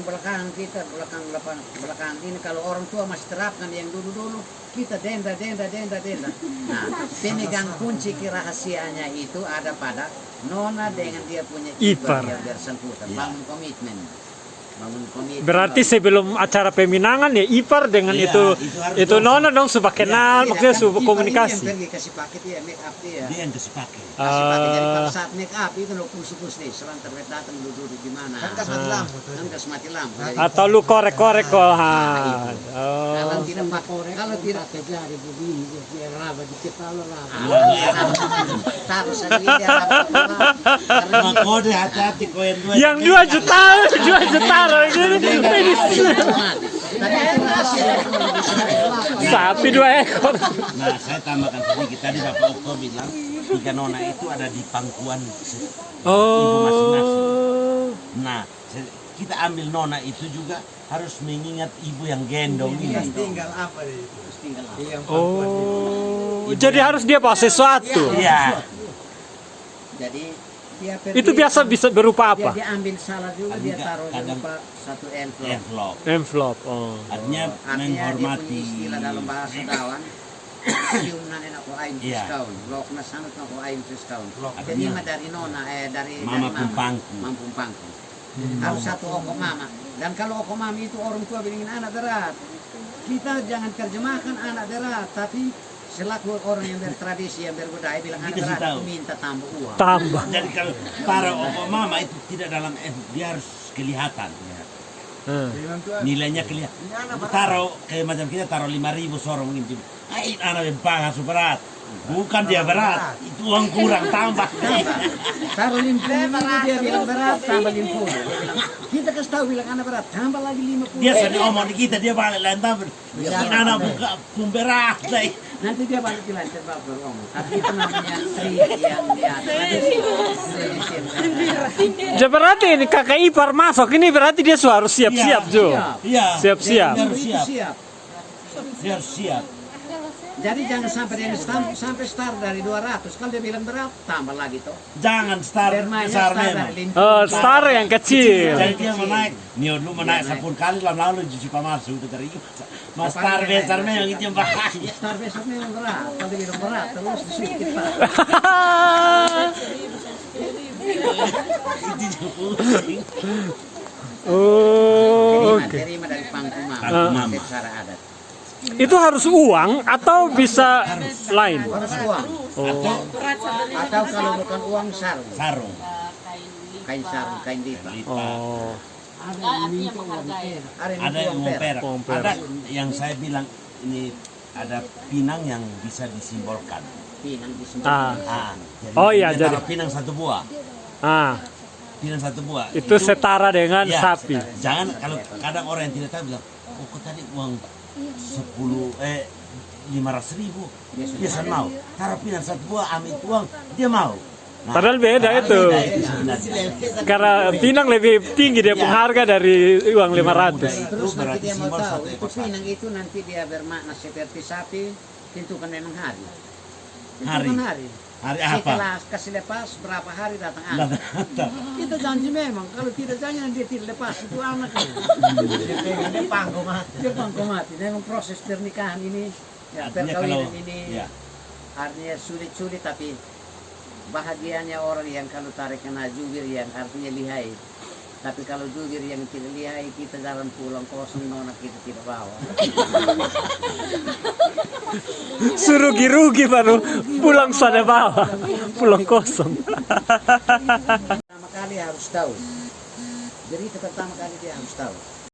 ini, kalau orang tua masih terapkan yang dulu kita denda. Nah, pemegang kunci kerahasiaannya itu ada pada nona dengan dia punya ipar yang bersangkutan. Bangun komitmen. Berarti sebelum acara peminangan ya ipar dengan Iya, itu nona dong supaya kenal, maksudnya supaya komunikasi. Yang pergi kasih pakai dia make up dia. Dia yang kasih pakai. Kasih pakai. Jadi pada saat make up itu lo kus nih, selantar datang duduk di mana. Kan kas mati lampu tuh. Kan kas mati lampu. Jadi, Atau lu korek-korek kok. kalau tidak kalau tidak jari begini dia raba di kepala raba. taruh saja dia Cuma kode hati-hati kau yang 2 Yang 2 juta gini. Sapi 2 ekor. Nah, saya tambahkan sedikit. Tadi Bapak Okto bilang 3 nona itu ada di pangkuan ibu masing-masing. Nah, kita ambil nona itu juga harus mengingat ibu yang gendong ini. Tinggal apa deh itu? Jadi harus dia bawa sesuatu. Iya. Jadi dia Itu biasa bisa berupa apa? Dia ambil salah juga, dia taruh Kadang- berupa 1 envelope. Envelope. Envelope. Oh. Artinya Artinya dia menghormati. punya istilah dalam bahasa dawan. Sium nanen aku aim Iya. fiskaun, lok na sanut aku aim fiskaun. Artinya- Terima dari nona, dari Mama dari pumpangku. Mampungpangku. Harus 1 oko mama. Dan kalau oko mama itu orang tua bilangin anak berat. Kita jangan terjemahkan anak berat, tapi selaku orang yang bertradisi, yang berbudaya bilang anak Kita berat tahu. itu minta tambah uang. Tambah. Jadi kalau taruh oko mama itu tidak dalam dia harus kelihatan. Nilainya kelihatan. Taruh kayak macam kita taruh 5.000 sorong gitu. Ai anak yang pangas berat. Bukan dia berat, itu uang kurang tambah. Taruh 50 dia bilang berat, tambah 50. Dia bilang, kita kasih tahu bilang anak berat, tambah lagi 50. Dia sudah ngomong di kita, dia balik lain tambah. Ini anak buka pemberat. Nanti dia balik ke lantai bapak beromong. Tapi itu namanya trik yang dia Jadi berarti ini kakak ipar masuk ini berarti dia harus siap-siap Jo. Iya. Siap-siap. Dia harus itu siap. siap. Dia harus siap. Jadi jangan sampai dia sampai start dari 200. Kalau dia bilang berat, tambah lagi toh. Jangan start Bermainnya besar start memang. dari 50. Oh, star yang kecil. Jadi dia mau naik, nih lu mau naik 10 kali lalu cuci pamasuk itu dari mas star besar memang itu yang bahaya. Start besok memang berat. Kalau dia bilang berat, terus disikit pak. Itu juga pusing. Oh, oke. Terima dari pangku mama. Pangku mama. Secara adat. Itu harus uang atau bisa lain? Harus uang. Atau kalau bukan uang sarung. Sarung. Kain sarung, kain lipa. Oh. Artinya menghargai. Ada yang mau perak. Ada yang saya bilang ini ada pinang yang bisa disimbolkan. Pinang di Ah. Jadi Oh iya, dia jadi taruh pinang satu buah. Pinang satu buah. itu setara dengan ya, sapi. Jangan kalau kadang orang yang tidak tahu bilang, oh kok tadi uang 500.000 biasa mau. Taruh pinang satu buah, ambil uang, dia mau. Nah, Padahal beda itu. Karena pinang lebih tinggi dia pengharga dari uang 500. Terus nanti berarti dia mau simbol tahu satu itu ekor sapi. pinang itu nanti dia bermakna seperti sapi, tentukan memang hari. Hari. Tentukan hari. Hari apa? Setelah kasih lepas berapa hari datang anak. Kita janji memang kalau tidak janji nanti dia tidak lepas itu anaknya. Dia pangko mati. Dia pangko mati. Memang proses pernikahan ini ya Artinya perkawinan kalau- ini ya. artinya sulit-sulit tapi bahagianya orang yang kalau tarik kena jubir yang artinya lihai. Tapi kalau jubir yang tidak lihai kita jalan pulang kosong nona kita tidak bawa. Suruh rugi baru pulang sada bawa. Pulang kosong. Pertama kali harus tahu. Jadi itu pertama kali dia harus tahu.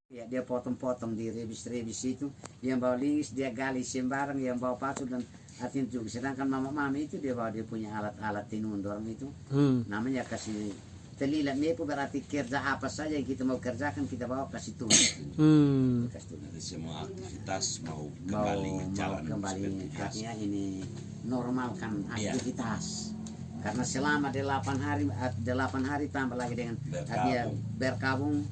Ya, dia potong-potong di rebis-rebis itu, yang bawa lingis dia gali sembarang, yang bawa pacu dan artinya juga. Sedangkan mama-mama itu dia bawa dia punya alat-alat tinun dorong itu, namanya kasih telilat mepo berarti kerja apa saja yang kita mau kerjakan kita bawa kasih tunjuk. Kasih tunjuk. Jadi semua aktivitas mau kembali jalan kembali seperti biasa. artinya ini normalkan Iya. aktivitas. Karena selama 8 hari tambah lagi dengan artinya berkabung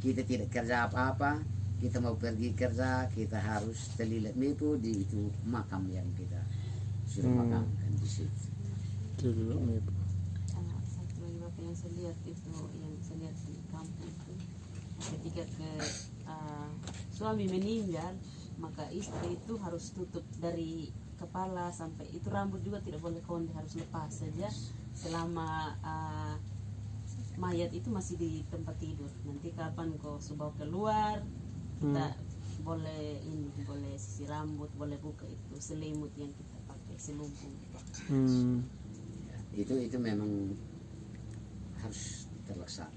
kita tidak kerja apa-apa, kita mau pergi kerja kita harus telilat mepo di itu makam yang kita sudah makamkan di situ. Satu lagi Bapak yang saya lihat itu, yang saya lihat di kampung itu, ketika suami meninggal, maka istri itu harus tutup dari kepala sampai itu rambut juga tidak boleh konde, harus lepas saja selama mayat itu masih di tempat tidur. Nanti kapan kau sudah keluar kita boleh ini, boleh sisir rambut, boleh buka itu selimut yang kita pakai selumpung. Itu memang harus terlaksana.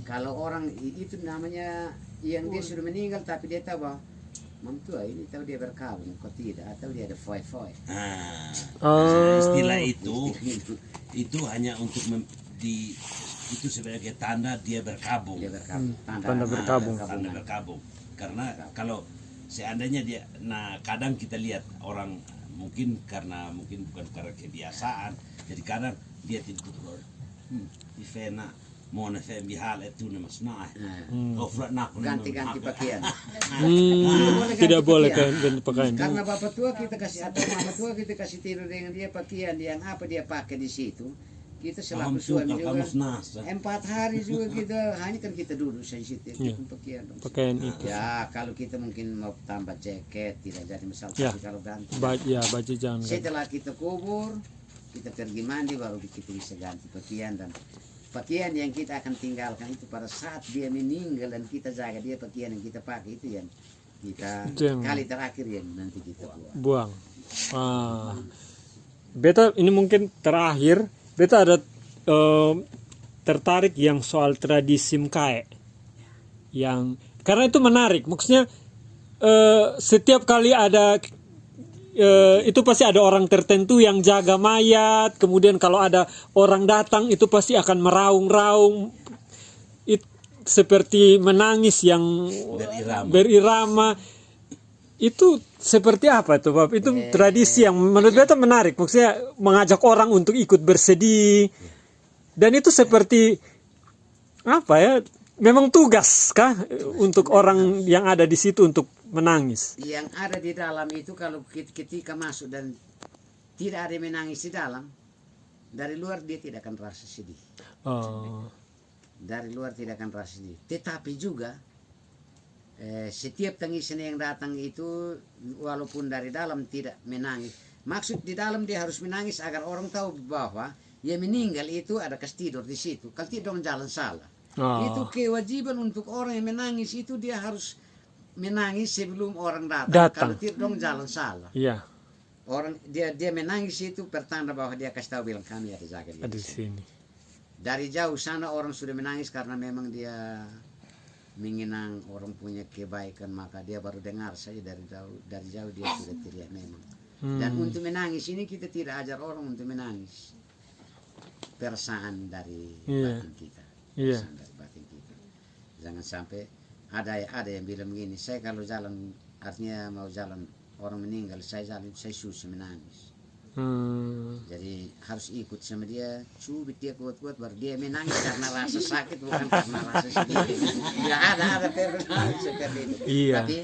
Kalau orang itu namanya yang dia sudah meninggal tapi dia tahu bahwa mantua ini tahu dia berkabung, kok tidak, atau dia ada foy-foy. Istilah itu hanya untuk itu sebagai tanda dia berkabung. Dia berkabung. Tanda berkabung. Tanda berkabung. Karena kalau seandainya dia, nah kadang kita lihat orang mungkin bukan karena kebiasaan, jadi kadang dia tidak di fena mau nafem bihal itu mas nah Ganti-ganti pakaian. Tidak boleh ganti pakaian. Karena bapak tua kita kasih atau mama tua kita kasih tidur dengan dia pakaian yang apa dia pakai di situ. Kita selalu suami juga 4 hari juga kita hanya kan kita duduk saja situ pakaian. Pakaian itu. Ya kalau kita mungkin mau tambah jaket tidak jadi masalah, tapi kalau ganti. Baju jangan ganti. Setelah kita kubur, kita pergi mandi baru kita bisa ganti pakaian, dan pakaian yang kita akan tinggalkan itu pada saat dia meninggal dan kita jaga dia pakaian yang kita pakai itu yang kita kali terakhir yang nanti kita buang. Beta ini mungkin terakhir. Beta ada tertarik yang soal tradisi mkae, yang karena itu menarik. Maksudnya setiap kali ada itu pasti ada orang tertentu yang jaga mayat. Kemudian kalau ada orang datang itu pasti akan meraung-raung, seperti menangis yang berirama. Itu seperti apa tuh Bapak? Itu tradisi yang menurut beta menarik. Maksudnya mengajak orang untuk ikut bersedih. Dan itu seperti apa ya? Memang tugas kah untuk orang yang ada di situ untuk menangis? Yang ada di dalam itu kalau ketika masuk dan tidak ada yang menangis di dalam, dari luar dia tidak akan rasa sedih. Dari luar tidak akan rasa sedih. Tetapi juga setiap tangisan yang datang itu walaupun dari dalam tidak menangis, maksud di dalam dia harus menangis agar orang tahu bahwa dia meninggal itu ada kas tidur di situ. Kalau tidak jalan salah. Itu kewajiban untuk orang yang menangis itu dia harus menangis sebelum orang datang. Datang. Kalau tidak dong jalan salah. Iya, Orang dia menangis itu pertanda bahwa dia kasih tahu bilang kami ada jaga ada di di sini. sini. Dari jauh sana orang sudah menangis karena memang dia mengenang orang punya kebaikan, maka dia baru dengar saja dari jauh dia sudah teriak memang. Dan untuk menangis ini kita tidak ajar orang untuk menangis. Perasaan dari Iya. batin kita. Iya. Perasaan dari batin kita. Jangan sampai ada yang bilang begini, saya kalau jalan artinya mau jalan orang meninggal, saya jalan saya susah menangis. Jadi harus ikut sama dia, cubit dia kuat-kuat baru dia menangis karena rasa sakit bukan karena rasa sedih. Ya ada pernah seperti itu. Iya. Tapi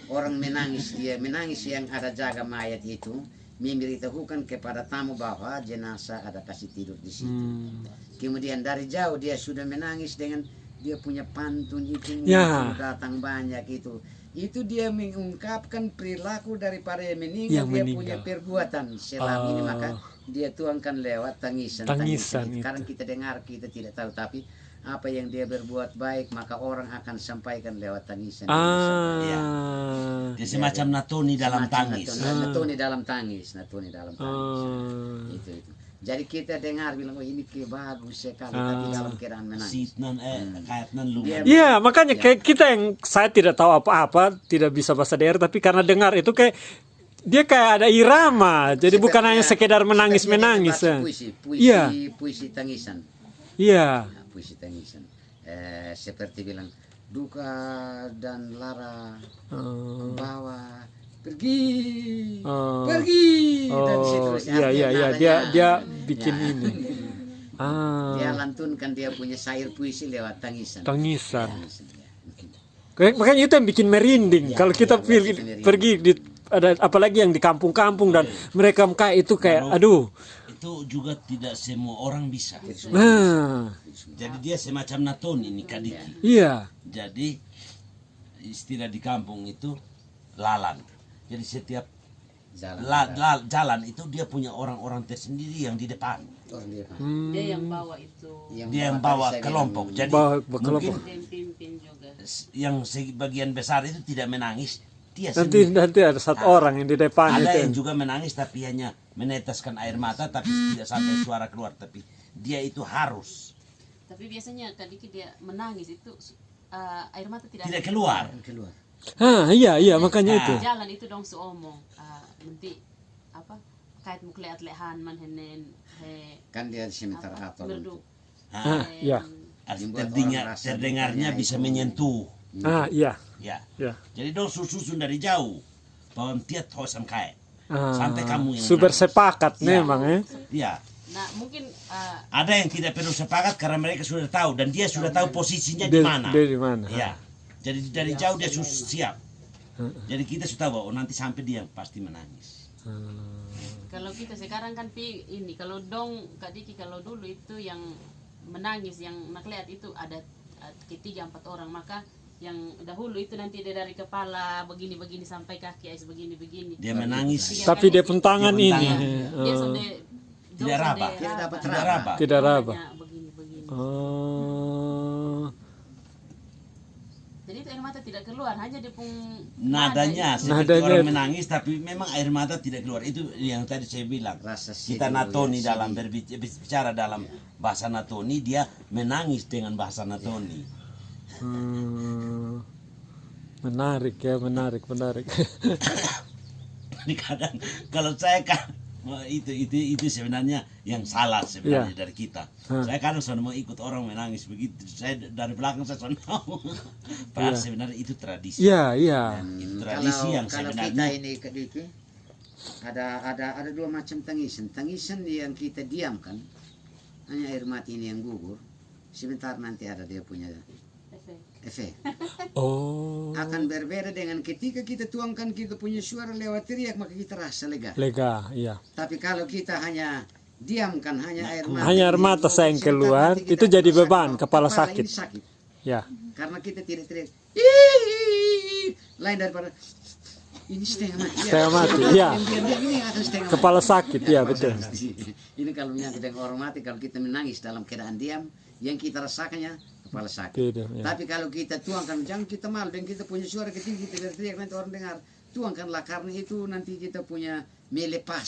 orang menangis, dia menangis yang ada jaga mayat itu memberitahukan kepada tamu bahwa jenazah ada kasih tidur di situ. Kemudian dari jauh dia sudah menangis dengan dia punya pantun itu Ya. datang banyak itu. Itu dia mengungkapkan perilaku daripada yang meninggal, Yang dia meninggal. punya perbuatan selama ini, maka dia tuangkan lewat tangisan. Tangisan itu. Sekarang kita dengar kita tidak tahu, tapi apa yang dia berbuat baik maka orang akan sampaikan lewat tangisan. Ya. Dia semacam natuni dalam tangis. Natuni dalam tangis, natuni dalam tangis. Itu. Jadi kita dengar bilang, oh ini bagus sekali, tapi dalam keadaan menangis. Sitnan kayaknan lumayan. Iya, makanya kayak kita yang saya tidak tahu apa-apa, tidak bisa bahasa daerah, tapi karena dengar itu kayak dia kayak ada irama, jadi bukan hanya sekedar menangis-menangis. Iya. Puisi tangisan. Iya. Nah, puisi tangisan. Seperti bilang duka dan lara ke bawah, pergi, dan seterusnya. Iya, dia bikin ini. Dia lantunkan dia punya syair puisi lewat tangisan. Tangisan. Ya. Makanya itu yang bikin merinding. Kalau kita pergi di ada apalagi yang di kampung-kampung dan mereka kayak itu kayak aduh. Itu juga tidak semua orang bisa. Nah, Jadi dia semacam natuni ini kadiki. iya. Jadi istilah di kampung itu lalan. Jadi setiap jalan itu dia punya orang-orang tersendiri yang di depan. Dia yang bawa itu. Dia yang bawa kelompok. Jadi Bawa mungkin kelompok. Dia pimpin juga. yang sebagian besar itu tidak menangis. Dia Nanti sendiri. ada satu orang yang di depan Ada itu. yang juga menangis tapi hanya meneteskan air mata tapi tidak sampai suara keluar. Tapi dia itu harus Tapi biasanya kadiki dia menangis itu air mata tidak tidak keluar. Iya, makanya itu. Jalan itu dong seomong. Nanti apa? Kait mukleat lehan man henen he Kan dia sementara atau berduk. Iya. Terdengarnya bisa menyentuh. Iya. Ya. Ya. Jadi dong susun dari jauh bahwa tiap hosam kait. Sampai kamu yang super menangis. sepakat Ya. memang ya. Ya. Nah mungkin Ada yang tidak perlu sepakat karena mereka sudah tahu dan dia sudah tahu posisinya di mana. Dia di mana? Ya. Jadi dari jauh dia sudah siap. Jadi kita sudah tahu bahwa nanti sampai dia pasti menangis. kalau kita sekarang kan ini kalau dong kadiki kalau dulu itu yang menangis yang nakleat itu ada 3-4 orang, maka yang dahulu itu nanti dia dari kepala begini-begini sampai kaki begini-begini. Dia menangis. Tapi dia pun tangan Dia pun ini. tangan. Dia sudah Tidak raba. Tidak dapat Tidak raba. Tidak raba. Begini-begini. Jadi itu air mata tidak keluar, hanya dia pun Nadanya seperti Nadanya. orang menangis tapi memang air mata tidak keluar. Itu yang tadi saya bilang. Rasa Kita sedih, natoni ya, dalam sedih. berbicara dalam bahasa natoni, dia menangis dengan bahasa natoni. Menarik ya, menarik. Ini kadang kalau saya kan itu sebenarnya yang salah sebenarnya Iya. dari kita. Saya kadang sudah mau ikut orang menangis begitu. Saya dari belakang saya sudah mau. Padahal sebenarnya itu tradisi. Iya. Itu tradisi yang Kalau kita sebenarnya ini kediki ada dua macam tangisan. Tangisan yang kita diamkan, hanya air mata ini yang gugur. Sebentar nanti ada dia punya efek. Oh, Akan berbeda dengan ketika kita tuangkan kita punya suara lewat teriak, maka kita rasa lega. lega, iya. Tapi kalau kita hanya diamkan, hanya air mata. Hanya air mata saya yang keluar, nanti kita itu jadi rasakan beban, bahwa kepala ini sakit. sakit. Ya. Karena kita tidak teriak. "Ih!" lain daripada ini setengah mati. Setengah mati, iya. Diam-diam ini akan setengah Kepala mati. sakit, ya betul. Ini kalau menyangkut dengan orang mati, kalau kita menangis dalam keadaan diam, yang kita rasakannya kepala sakit. Beda, ya. Tapi kalau kita tuangkan, jangan kita malu dan kita punya suara kecil, kita berteriak nanti orang dengar. Tuangkanlah, karena itu nanti kita punya melepas.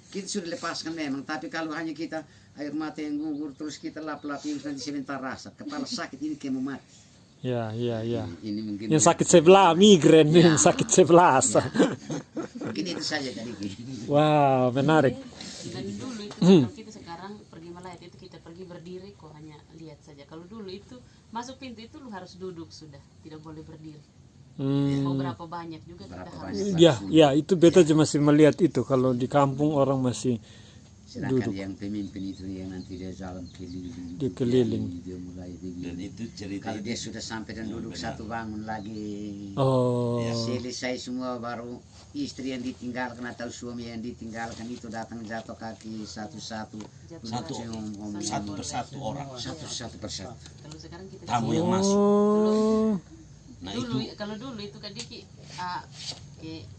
Kita sudah lepaskan memang, tapi kalau hanya kita air mata yang gugur terus kita lap-lap ini nanti sebentar rasa kepala sakit ini kayak mau mati. Ya. Ini mungkin Yang sakit sebelah migrain, Ya. yang sakit sebelah. mungkin itu saja tadi. Wow, menarik. Dan dulu itu kalau kita sekarang pergi melayat itu kita pergi berdiri kok, hanya lihat saja. Kalau dulu itu masuk pintu itu lu harus duduk sudah, tidak boleh berdiri. Mau berapa banyak juga kita Berapa harus. banyak. Ya, itu beta aja masih melihat itu. Kalau di kampung orang masih Sedangkan duduk. yang pemimpin itu yang nanti dia jalan keliling. Dia keliling. Dia mulai Dan begini. itu cerita Kalau dia sudah sampai dan duduk satu bangun lagi. Oh, Selesai semua baru istri yang ditinggalkan atau suami yang ditinggalkan itu datang jatuh kaki satu-satu. satu persatu orang, Satu persatu. Kalau sekarang kita tamu yang masuk. oh, Nah dulu itu kalau dulu itu kan Diki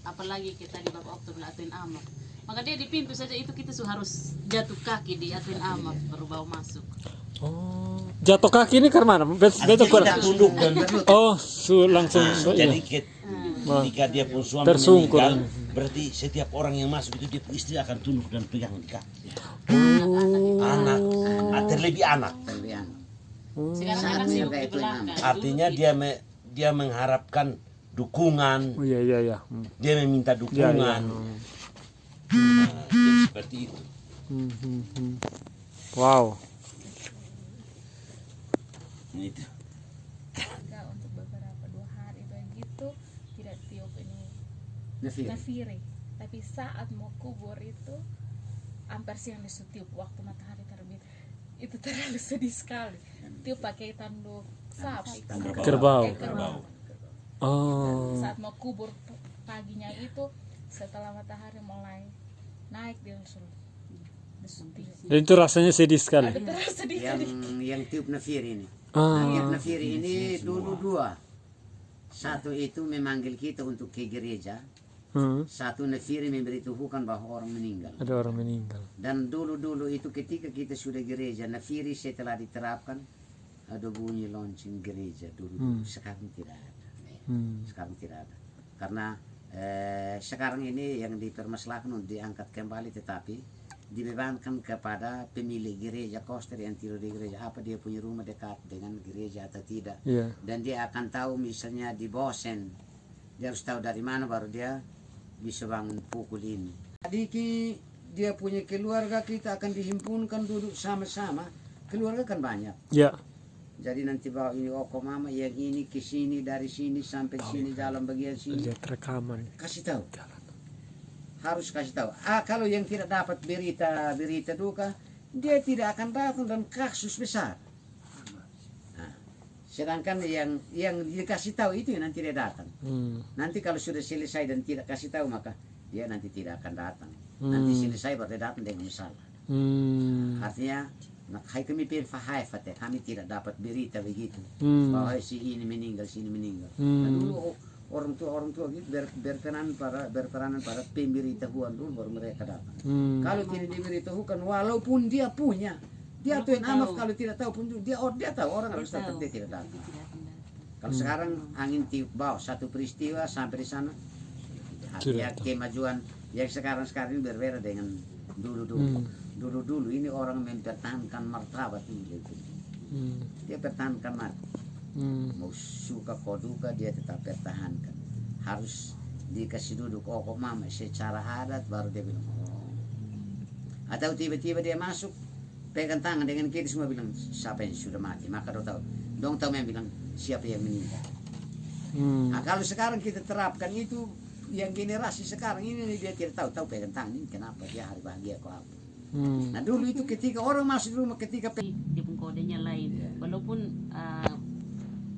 apalagi kita di Bapak Okto atuin amak, maka dia di pintu saja itu kita harus jatuh kaki di atuin amak baru bawa masuk. oh. Jatuh kaki ini karena mana? Beta tidak kurang. tunduk dan Oh, langsung. jadi Iya. ketika dia pun suami Tersungkur. meninggal, berarti setiap orang yang masuk itu dia istri akan tunduk dan pegang di kaki. Anak, terlebih anak. Terlihat. Sekarang Sangat kan sibuk menjaga di itu belakang. enam. Artinya dia mengharapkan dukungan, Oh, iya. dia meminta Ya, dukungan. ya. Nah, jadi seperti itu. Wow. Nah, itu. Enggak, untuk beberapa 2 hari begitu tidak tiup ini Nafir. nafiri, tapi saat mau kubur itu hampir siang ditiup waktu matahari terbit. Itu terlalu sedih sekali. Tiup pakai tanduk sapi. Kerbau. Kerbau. Oh. Saat mau kubur paginya itu setelah matahari mulai naik dia langsung ditiup. Dan itu rasanya sedih sekali. Ada terus sedih. Yang tiup nafir ini. Ah. Tiup nafir ini dulu 2. Satu itu memanggil kita untuk ke gereja. Satu nafir memberitahukan bahwa orang meninggal. Ada orang meninggal. Dan dulu itu ketika kita sudah gereja, nafiri setelah diterapkan ada bunyi lonceng gereja dulu. Sekarang tidak ada. Sekarang tidak ada. Karena sekarang ini yang dipermasalahkan untuk diangkat kembali, tetapi dibebankan kepada pemilik gereja, koster yang tidur di gereja, apa dia punya rumah dekat dengan gereja atau tidak. Iya. Dan dia akan tahu misalnya di Bosen, dia harus tahu dari mana baru dia bisa bangun pukul ini. Adiki dia punya keluarga, kita akan dihimpunkan duduk sama-sama. Keluarga kan banyak. Ya. Jadi nanti bawa ini mama yang ini ke sini, dari sini sampai sini, dalam bagian sini. Lihat rekaman. Kasih tahu. Harus kasih tahu. Kalau yang tidak dapat berita duka, dia tidak akan datang dan kasus besar. Nah, sedangkan yang dikasih tahu itu yang nanti dia datang. Nanti kalau sudah selesai dan tidak kasih tahu, maka dia nanti tidak akan datang. Nanti selesai baru dia datang dengan masalah. Artinya, kami tidak dapat berita begitu bahwa si ini meninggal, si ini meninggal. Nah, dulu orang tua gitu berperanan pada pemberitahuan dulu baru mereka datang. Kalau tidak diberitahukan, walaupun dia punya, dia tuh yang amat kalau tidak tahu pun dia tahu orang harus datang, dia tidak datang. Kalau sekarang angin tiup bawah satu peristiwa sampai di sana, ya kemajuan yang sekarang ini berbeda dengan dulu. Dulu ini orang mempertahankan martabat ini. Dia pertahankan mati. Mau suka kau duka dia tetap pertahankan. Harus dikasih duduk mama secara adat baru dia bilang Atau tiba-tiba dia masuk pegang tangan dengan kita semua bilang siapa yang sudah mati, maka dong tahu yang bilang siapa yang meninggal. Nah, kalau sekarang kita terapkan itu, yang generasi sekarang ini dia tidak tahu pegang tangan ini kenapa dia hari bahagia kok apa. Nah dulu itu ketika orang masuk di rumah ketika Dia pun kodenya lain. Walaupun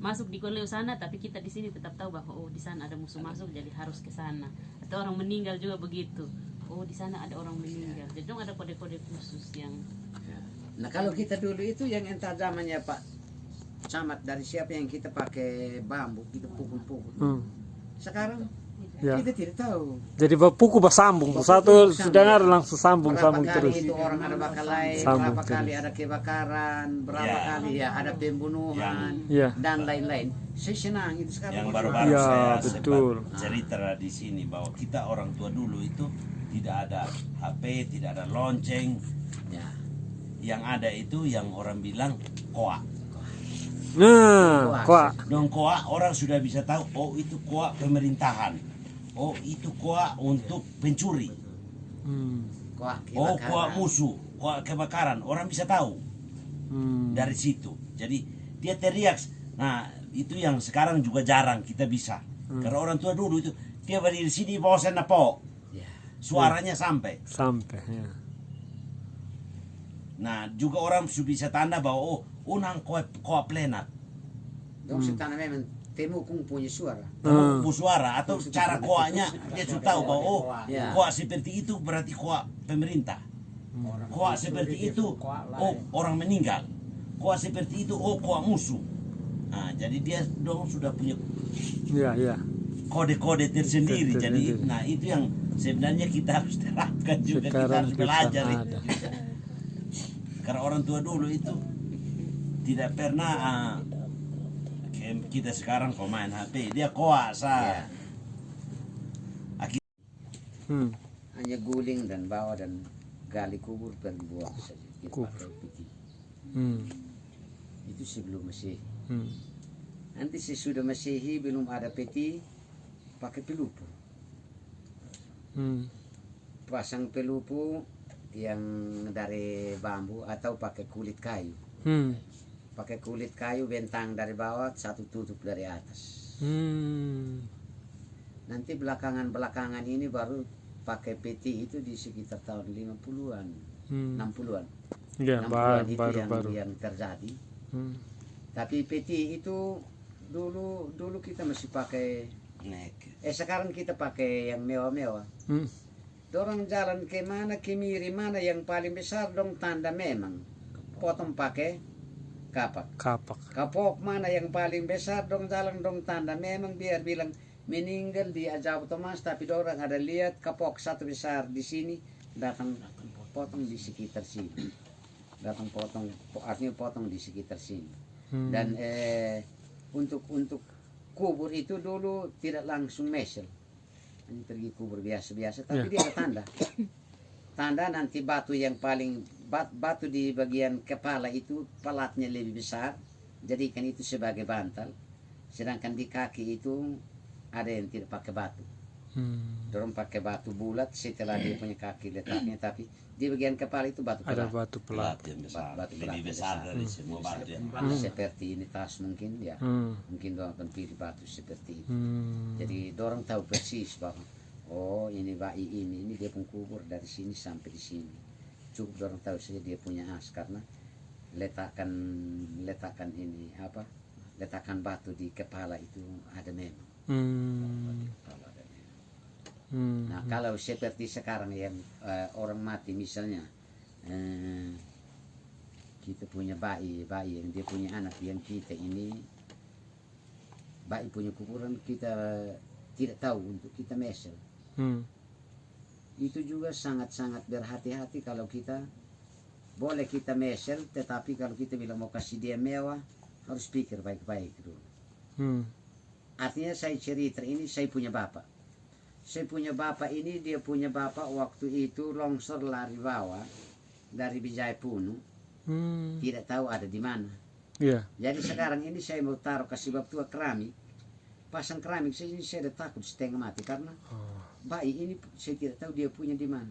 masuk di koleo sana, tapi kita di sini tetap tahu bahwa di sana ada musuh masuk, jadi harus ke sana. Atau orang meninggal juga begitu. Di sana ada orang meninggal. Jadi dong ada kode-kode khusus yang. Nah kalau kita dulu itu yang entah zamannya Pak Camat dari siapa yang kita pakai bambu kita pukul-pukul. Sekarang Ya. Kita tidak tahu. Jadi bapuku bersambung, satu sudah langsung sambung Berapa terus. kali itu orang ada bakal lain, Sambung berapa kali ada kebakaran, berapa Ya. kali ya ada pembunuhan Ya. dan lain-lain. Saya senang itu sekarang. Yang baru-baru Ya, saya betul. sempat cerita di sini bahwa kita orang tua dulu itu tidak ada HP, tidak ada lonceng. Ya. Yang ada itu yang orang bilang koa. Nah, kok Dong koa orang sudah bisa tahu, oh itu koa pemerintahan. Oh itu koa untuk pencuri. Kuah Oh kebakaran. koa musuh, koa kebakaran. Orang bisa tahu dari situ. Jadi dia teriak. Nah itu yang sekarang juga jarang kita bisa. Karena orang tua dulu itu dia berdiri di sini bawa senapo. Ya. Suaranya sampai. sampai ya. Nah juga orang sudah bisa tanda bahwa oh unang koa plenat. Dong si tanah memang temukung punya suara. Bu suara atau cara koanya dia sudah tahu bahwa oh Ya. koa seperti itu berarti koa pemerintah. Koa seperti itu oh orang meninggal. Koa seperti itu oh koa musuh. Nah, jadi dia dong sudah punya Ya. kode-kode tersendiri. Jadi Tersendiri. nah itu yang sebenarnya kita harus terapkan juga, kita Sekarang harus kita belajar ada. itu. Karena orang tua dulu itu tidak pernah kayak kita sekarang kok main HP dia kuasa. Hanya guling dan bawa dan gali kubur dan buang saja. Kita Kubur. pakai peti. Itu sebelum Masehi. Nanti sesudah Masehi belum ada peti, pakai pelupu. Pasang pelupu yang dari bambu atau pakai kulit kayu. Pakai kulit kayu bentang dari bawah, satu tutup dari atas. Nanti belakangan ini baru pakai peti itu di sekitar tahun 50-an, 60-an. Ya, 60-an itu baru. yang terjadi. Tapi peti itu dulu kita masih pakai. Sekarang kita pakai yang mewah-mewah. Dorang jalan ke mana, ke miri mana yang paling besar dong tanda memang. Potong pakai kapak. Kapok mana yang paling besar dong jalan dong tanda memang biar bilang meninggal di Ajab Thomas, tapi dorang ada lihat kapok satu besar di sini datang potong di sekitar sini. Datang potong artinya potong di sekitar sini. Dan untuk kubur itu dulu tidak langsung mesel. Hanya pergi kubur biasa-biasa, tapi dia ada tanda. Tanda nanti batu yang paling batu di bagian kepala itu pelatnya lebih besar, jadikan itu sebagai bantal. Sedangkan di kaki itu ada yang tidak pakai batu. Dorong pakai batu bulat setelah dia punya kaki letaknya, tapi di bagian kepala itu batu Ada pelat. batu pelat. yang besar, Batu lebih pelat besar besar. dari semua batu yang Seperti ini tas mungkin ya. Mungkin dorang akan pilih batu seperti itu. Jadi dorang tahu persis bahwa oh ini bayi ini dia pun kubur dari sini sampai di sini. Cukup dorang tahu saja dia punya as karena letakkan ini apa? Letakkan batu di kepala itu ada memang. Kepala ada memang. Nah kalau seperti sekarang yang orang mati misalnya kita punya bayi yang dia punya anak yang kita ini bayi punya kuburan kita tidak tahu untuk kita mesel. Itu juga sangat-sangat berhati-hati kalau kita boleh kita mesel, tetapi kalau kita bilang mau kasih dia mewah harus pikir baik-baik dulu. Artinya saya cerita ini saya punya bapak. Saya punya bapak ini dia punya bapak waktu itu longsor lari bawah dari Bijayapunu. Tidak tahu ada di mana. Jadi sekarang ini saya mau taruh kasih bab tua keramik. Pasang keramik saya ada takut setengah mati karena bayi ini saya tidak tahu dia punya di mana.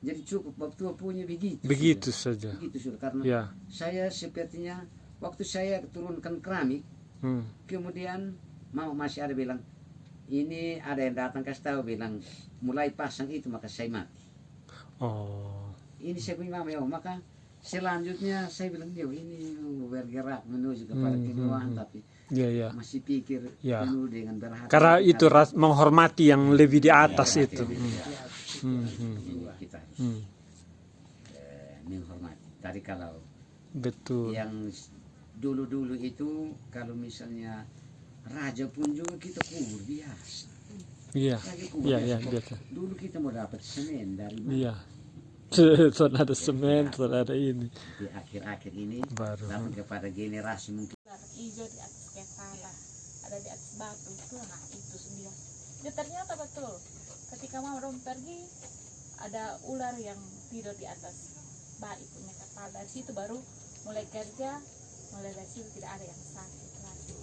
Jadi cukup bab tua punya begitu. Saja. Begitu sudah karena saya sepertinya waktu saya turunkan keramik, kemudian masih ada bilang ini ada yang datang kasih tahu bilang mulai pasang itu maka saya mati. Ini saya punya mama maka selanjutnya saya bilang dia ini bergerak menuju kepada kemewahan tapi masih pikir penuh dengan berhati. Karena itu menghormati yang lebih di atas itu. Kita harus menghormati. Tadi kalau betul. Yang dulu itu kalau misalnya raja pun juga kita kubur biasa. Iya. Lagi Iya, kubur iya, besok. biasa. Dulu kita mau dapat semen dari mana? Iya. Son ada semen, son ada ini. Di akhir-akhir ini Baru. dapat kepada generasi mungkin. ular hijau di atas kepala, ada di atas batu itu, nah itu dia. Ya ternyata betul. Ketika mama dong pergi, ada ular yang tidur di atas bayi punya kepala. Dari situ baru mulai kerja, mulai dari situ tidak ada yang sakit lagi.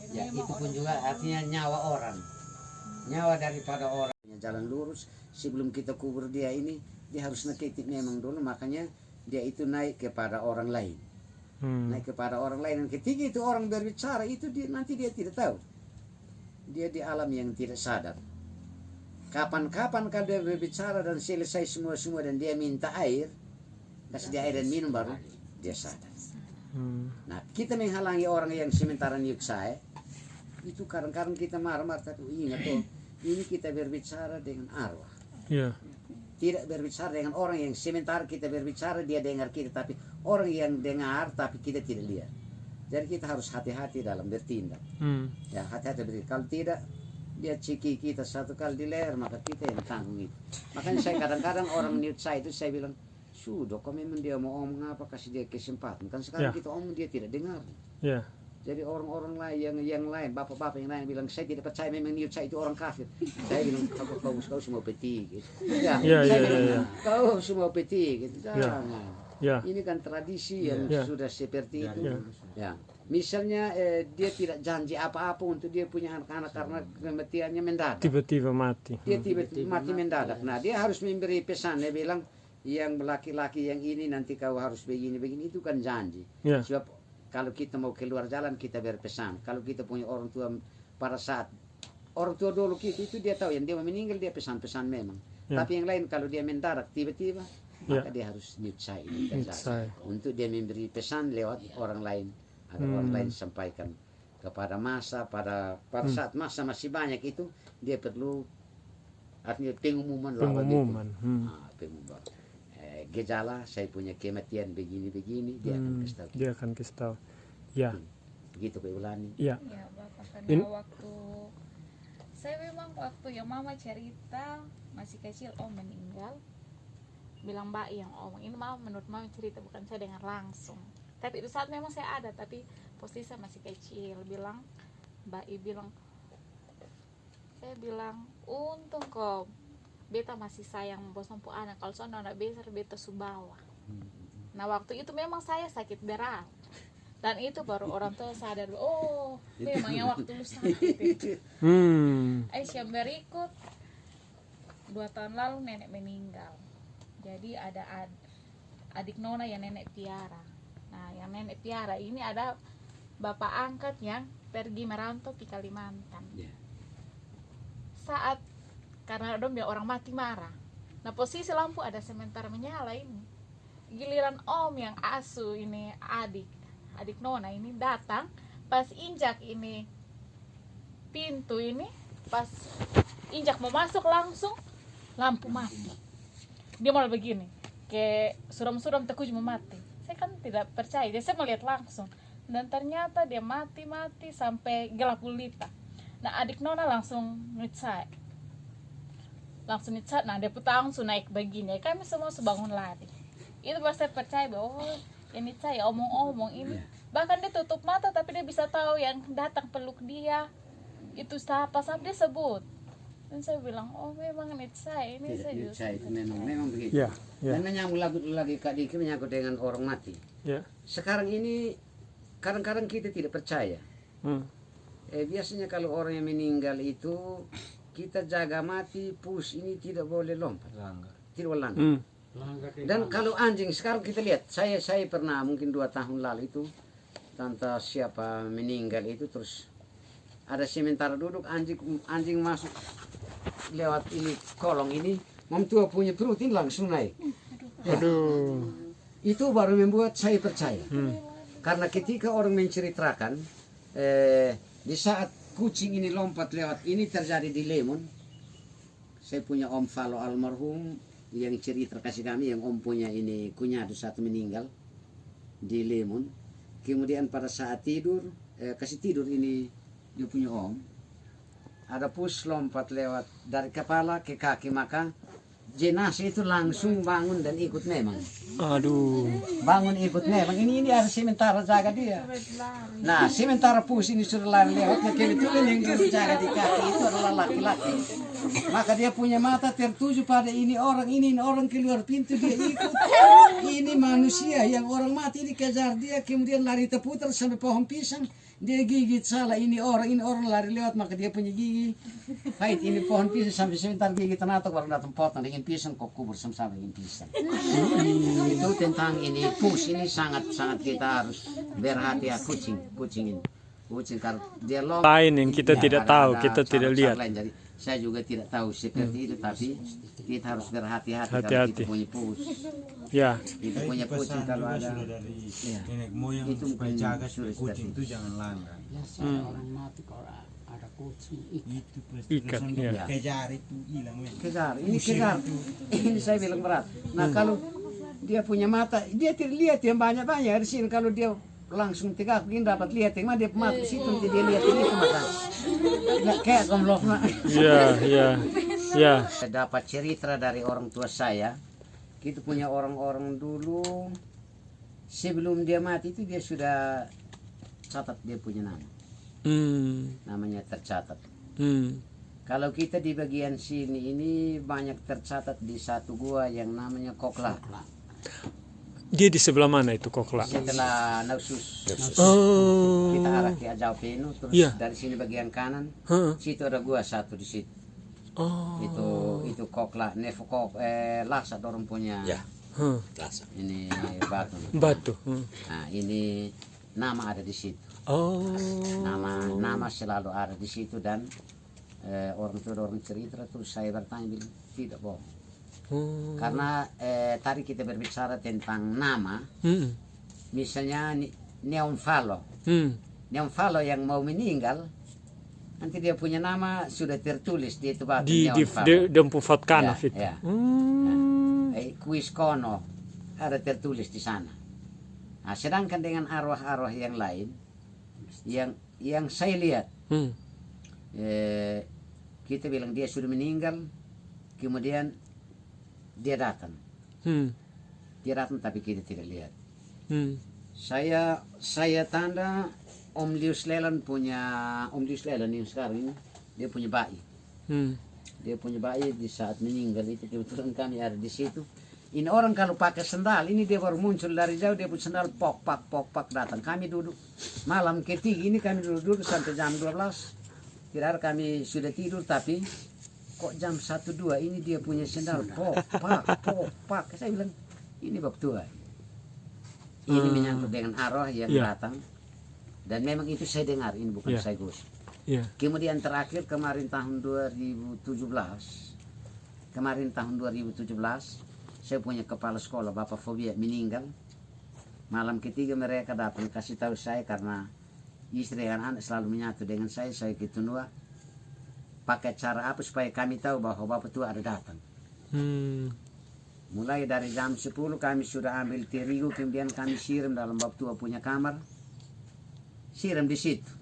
Jadi Ya memang itu pun orang juga tua artinya nyawa orang. Nyawa daripada orang. Jalan lurus sebelum kita kubur dia ini, dia harus nakitin memang dulu, makanya dia itu naik kepada orang lain. Naik kepada orang lain, dan ketika itu orang berbicara itu dia nanti dia tidak tahu. Dia di alam yang tidak sadar. Kapan-kapan kalau dia berbicara dan selesai semua dan dia minta air, kasih dia air dan minum baru dia sadar. Nah, kita menghalangi orang yang sementara niuk saya, itu kadang-kadang kita marah-marah, tapi ingat tuh, ini kita berbicara dengan arwah. Iya. Tidak berbicara dengan orang yang sementara kita berbicara dia dengar kita, tapi orang yang dengar tapi kita tidak lihat. Jadi kita harus hati-hati dalam bertindak. Ya, hati-hati bertindak. Kalau tidak dia ciki kita satu kali di leher, maka kita yang tanggung itu. Makanya saya kadang-kadang orang niut saya itu saya bilang, sudah kok memang dia mau omong apa, kasih dia kesempatan. Kan sekarang Ya. kita omong dia tidak dengar. Iya. Jadi orang-orang lain yang lain, bapak-bapak yang lain bilang saya tidak percaya memang niut saya itu orang kafir. Saya bilang kau semua peti gitu. Ya, Ya, saya ya, bilang ya, ya. kau semua peti gitu. Ya. Jangan. Ya. Ini kan tradisi yang Ya. sudah seperti itu. Ya. Ya. Misalnya dia tidak janji apa-apa untuk dia punya anak-anak karena kematiannya mendadak. Tiba-tiba mati. Dia tiba-tiba mati mendadak. Nah, dia harus memberi pesan. Dia bilang yang laki-laki yang ini nanti kau harus begini-begini, itu kan janji. Ya. Sebab kalau kita mau keluar jalan kita berpesan. Kalau kita punya orang tua pada saat orang tua dulu kita itu dia tahu yang dia mau meninggal dia pesan-pesan memang. Ya. Tapi yang lain kalau dia mendadak tiba-tiba Ya. maka dia harus nyucai ini terjadi. Nyucai. Untuk dia memberi pesan lewat orang lain agar orang lain sampaikan kepada masa pada saat masa masih banyak itu dia perlu artinya pengumuman lah begitu. Pengumuman. Pengumuman. Gejala saya punya kematian begini-begini dia akan kasih tahu. Dia akan kasih tahu. Ya. Begitu Pak Ulani. Iya. ya Bapak, karena In- waktu saya memang waktu yang mama cerita masih kecil om meninggal, bilang Mbak yang omong ini mama, menurut mama cerita bukan saya dengar langsung, tapi itu saat memang saya ada tapi posisi saya masih kecil. Bilang Mbak I bilang, saya bilang untung kok beta masih sayang bos mampu anak, kalau soalnya anak besar beta subawa. Nah waktu itu memang saya sakit berat, dan itu baru orang tua sadar, oh memang yang waktu lu sakit itu. Aisyah berikut 2 tahun lalu nenek meninggal, jadi ada adik nona yang nenek piara. Nah yang nenek piara ini ada bapak angkat yang pergi merantau di Kalimantan. Saat karena dong biar orang mati marah, nah posisi lampu ada sementara menyala ini, giliran om yang asuh ini adik nona ini datang pas injak ini pintu ini, pas injak mau masuk langsung lampu mati. Dia malah begini kayak suram-suram takut mau mati. Saya kan tidak percaya, jadi saya melihat langsung dan ternyata dia mati sampai gelap gulita. Nah adik nona langsung ngecek, nah dia putang langsung naik begini, kami semua sebangun lari. Itu pas saya percaya bahwa ini saya omong-omong ini, bahkan dia tutup mata tapi dia bisa tahu yang datang peluk dia itu siapa sampai dia sebut. Dan saya bilang, oh memang ini saya ini saya juga Itu memang begitu. Ya. Ya. Dan menyambung lagi Kak Diki menyangkut dengan orang mati. Ya. Sekarang ini kadang-kadang kita tidak percaya. Biasanya kalau orang yang meninggal itu kita jaga mati, pus ini tidak boleh lompat, tidak boleh langgar. Dan kalau anjing sekarang kita lihat, saya pernah mungkin 2 tahun lalu itu tante siapa meninggal itu, terus ada sementara duduk anjing masuk lewat ini kolong ini, tua punya perut ini langsung naik. Aduh. Itu baru membuat saya percaya. Karena ketika orang menceritakan di saat kucing ini lompat lewat ini terjadi di Lemon. Saya punya Om Falo almarhum yang cerita kasih kami, yang Om punya ini kunyado satu meninggal di Lemon. Kemudian pada saat tidur kasih tidur ini dia punya Om, ada pus lompat lewat dari kepala ke kaki, maka jenazah itu langsung bangun dan ikut memang. Aduh. Bangun ikut memang. Ini ada sementara jaga dia. Nah, sementara pus ini sudah lari lewat, nah kebetulan yang dia jaga di kaki itu adalah laki-laki. Maka dia punya mata tertuju pada ini orang keluar pintu, dia ikut. Ini manusia yang orang mati dikejar dia, kemudian lari terputar sampai pohon pisang. Dia gigit salah ini orang lari lewat, maka dia punya gigi kait ini pohon pisang sampai sebentar gigi tenatok baru datang potong dengan pisang, kok kubur sama dengan pisang. Itu tentang ini pus ini sangat kita harus berhati-hati kucing karena dia lompat. Lain yang kita tidak tahu, kita tidak lihat. Lain. Jadi saya juga tidak tahu seperti itu, tapi kita harus berhati-hati kalau Hati-hati. kita punya pus. Ya. Kita punya kucing kalau ada. dari Iya. nenek moyang Itu supaya mungkin jaga sudah kucing seperti itu jangan langgar. Biasanya orang mati kalau ada kucing Itu pasti Ikat, langsung ya. kejar itu hilang. men. Kejar, ini kejar. Ini saya bilang berat. Nah kalau dia punya mata, dia tidak lihat yang banyak-banyak di sini. Kalau dia langsung tegak, dia dapat lihat yang mana dia mata di situ, nanti dia lihat ini mata. Nggak kayak gomlok. Ya. Saya dapat cerita dari orang tua saya. Kita punya orang-orang dulu sebelum dia mati itu dia sudah catat dia punya nama. Namanya tercatat. Kalau kita di bagian sini ini banyak tercatat di satu gua yang namanya Kokla. Dia di sebelah mana itu Kokla? Setelah Nausus Oh. kita arah ke Ajau Penu, terus Iya. dari sini bagian kanan, Heeh. situ ada gua satu di situ. Oh. Itu Kokla, Nefokok, Laksa dorong punya Ya, Heeh. rasa. ini batu. Batu. Nah ini nama ada di situ. Oh. Nama selalu ada di situ dan orang cerita terus saya bertanya bilang tidak bohong. Karena tadi kita berbicara tentang nama, misalnya Neon Falo yang mau meninggal, nanti dia punya nama sudah tertulis di itu batu Di Neon Falo. Dempufat Kanaf Ya, itu. ya. Kuis Kono ada tertulis di sana. Nah, sedangkan dengan arwah-arwah yang lain, yang saya lihat, kita bilang dia sudah meninggal, kemudian dia datang. Dia datang tapi kita tidak lihat. Saya tanda Om Lius Lelan yang sekarang ini, dia punya bayi. Dia punya bayi di saat meninggal itu kebetulan kami ada di situ. Ini orang kalau pakai sendal, ini dia baru muncul dari jauh, dia punya sendal pok pak datang. Kami duduk malam ketiga ini kami duduk sampai jam 12. Tidak kami sudah tidur tapi kok jam 1-2 ini dia punya sendal pok pak. Saya bilang ini bab tua. Ini menyangkut dengan arwah yang datang. Dan memang itu saya dengar, ini bukan saya gosip. Kemudian terakhir kemarin tahun 2017, saya punya kepala sekolah Bapak Fobia meninggal. Malam ketiga mereka datang kasih tahu saya karena istri dan anak selalu menyatu dengan saya ke Tunua. Pakai cara apa supaya kami tahu bahwa Bapak tua ada datang. Mulai dari jam 10 kami sudah ambil terigu, kemudian kami siram dalam Bapak tua punya kamar. Siram di situ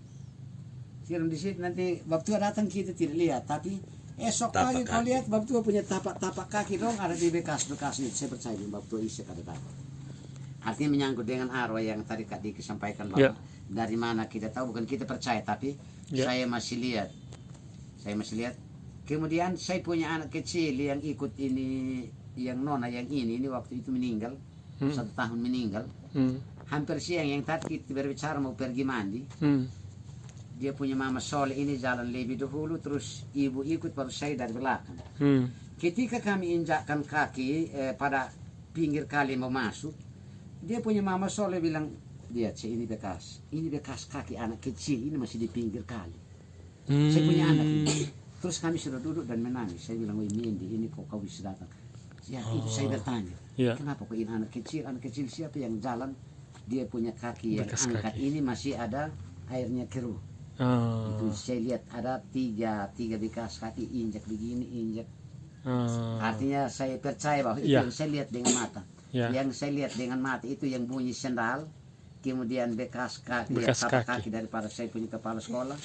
nanti Bapak tua datang kita tidak lihat, tapi esok pagi kau lihat Bapak tua punya tapak kaki dong ada di bekas-bekasnya. Saya percaya Bapak tua Isyak ada datang. Artinya menyangkut dengan arwah yang tadi Kak Diki sampaikan bahwa dari mana kita tahu, bukan kita percaya tapi saya masih lihat. Kemudian saya punya anak kecil yang ikut ini, yang nona yang ini waktu itu meninggal, 1 tahun meninggal. Hampir siang yang tadi kita berbicara mau pergi mandi. Dia punya mama soleh ini jalan lebih dahulu, terus ibu ikut baru saya dari belakang. Ketika kami injakkan kaki pada pinggir kali mau masuk, dia punya mama soleh bilang, lihat ini bekas kaki anak kecil ini masih di pinggir kali. Saya punya anak ini. Terus kami sudah duduk dan menangis. Saya bilang, Mindi, ini kok kau bisa datang? Ya itu saya bertanya, kenapa kok ini anak kecil siapa yang jalan? Dia punya kaki yang angkat ini masih ada airnya keruh. Itu saya lihat ada tiga bekas kaki injak begini, injak. Artinya saya percaya bahwa itu yang saya lihat dengan mata. Yang saya lihat dengan mata itu yang bunyi sendal, kemudian bekas kaki, Bekas tapak kaki. kaki daripada saya punya kepala sekolah.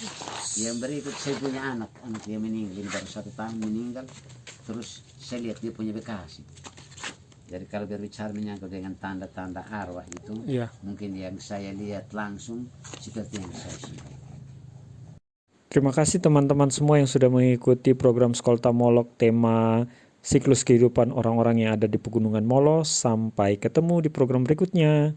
Yang berikut saya punya anak yang meninggal, ini baru 1 tahun meninggal. Terus saya lihat dia punya bekas. Jadi kalau berbicara menyangkut dengan tanda-tanda arwah itu, Iya. mungkin yang saya lihat langsung seperti yang saya sampaikan. Terima kasih teman-teman semua yang sudah mengikuti program Skolta Molok tema siklus kehidupan orang-orang yang ada di Pegunungan Molo. Sampai ketemu di program berikutnya.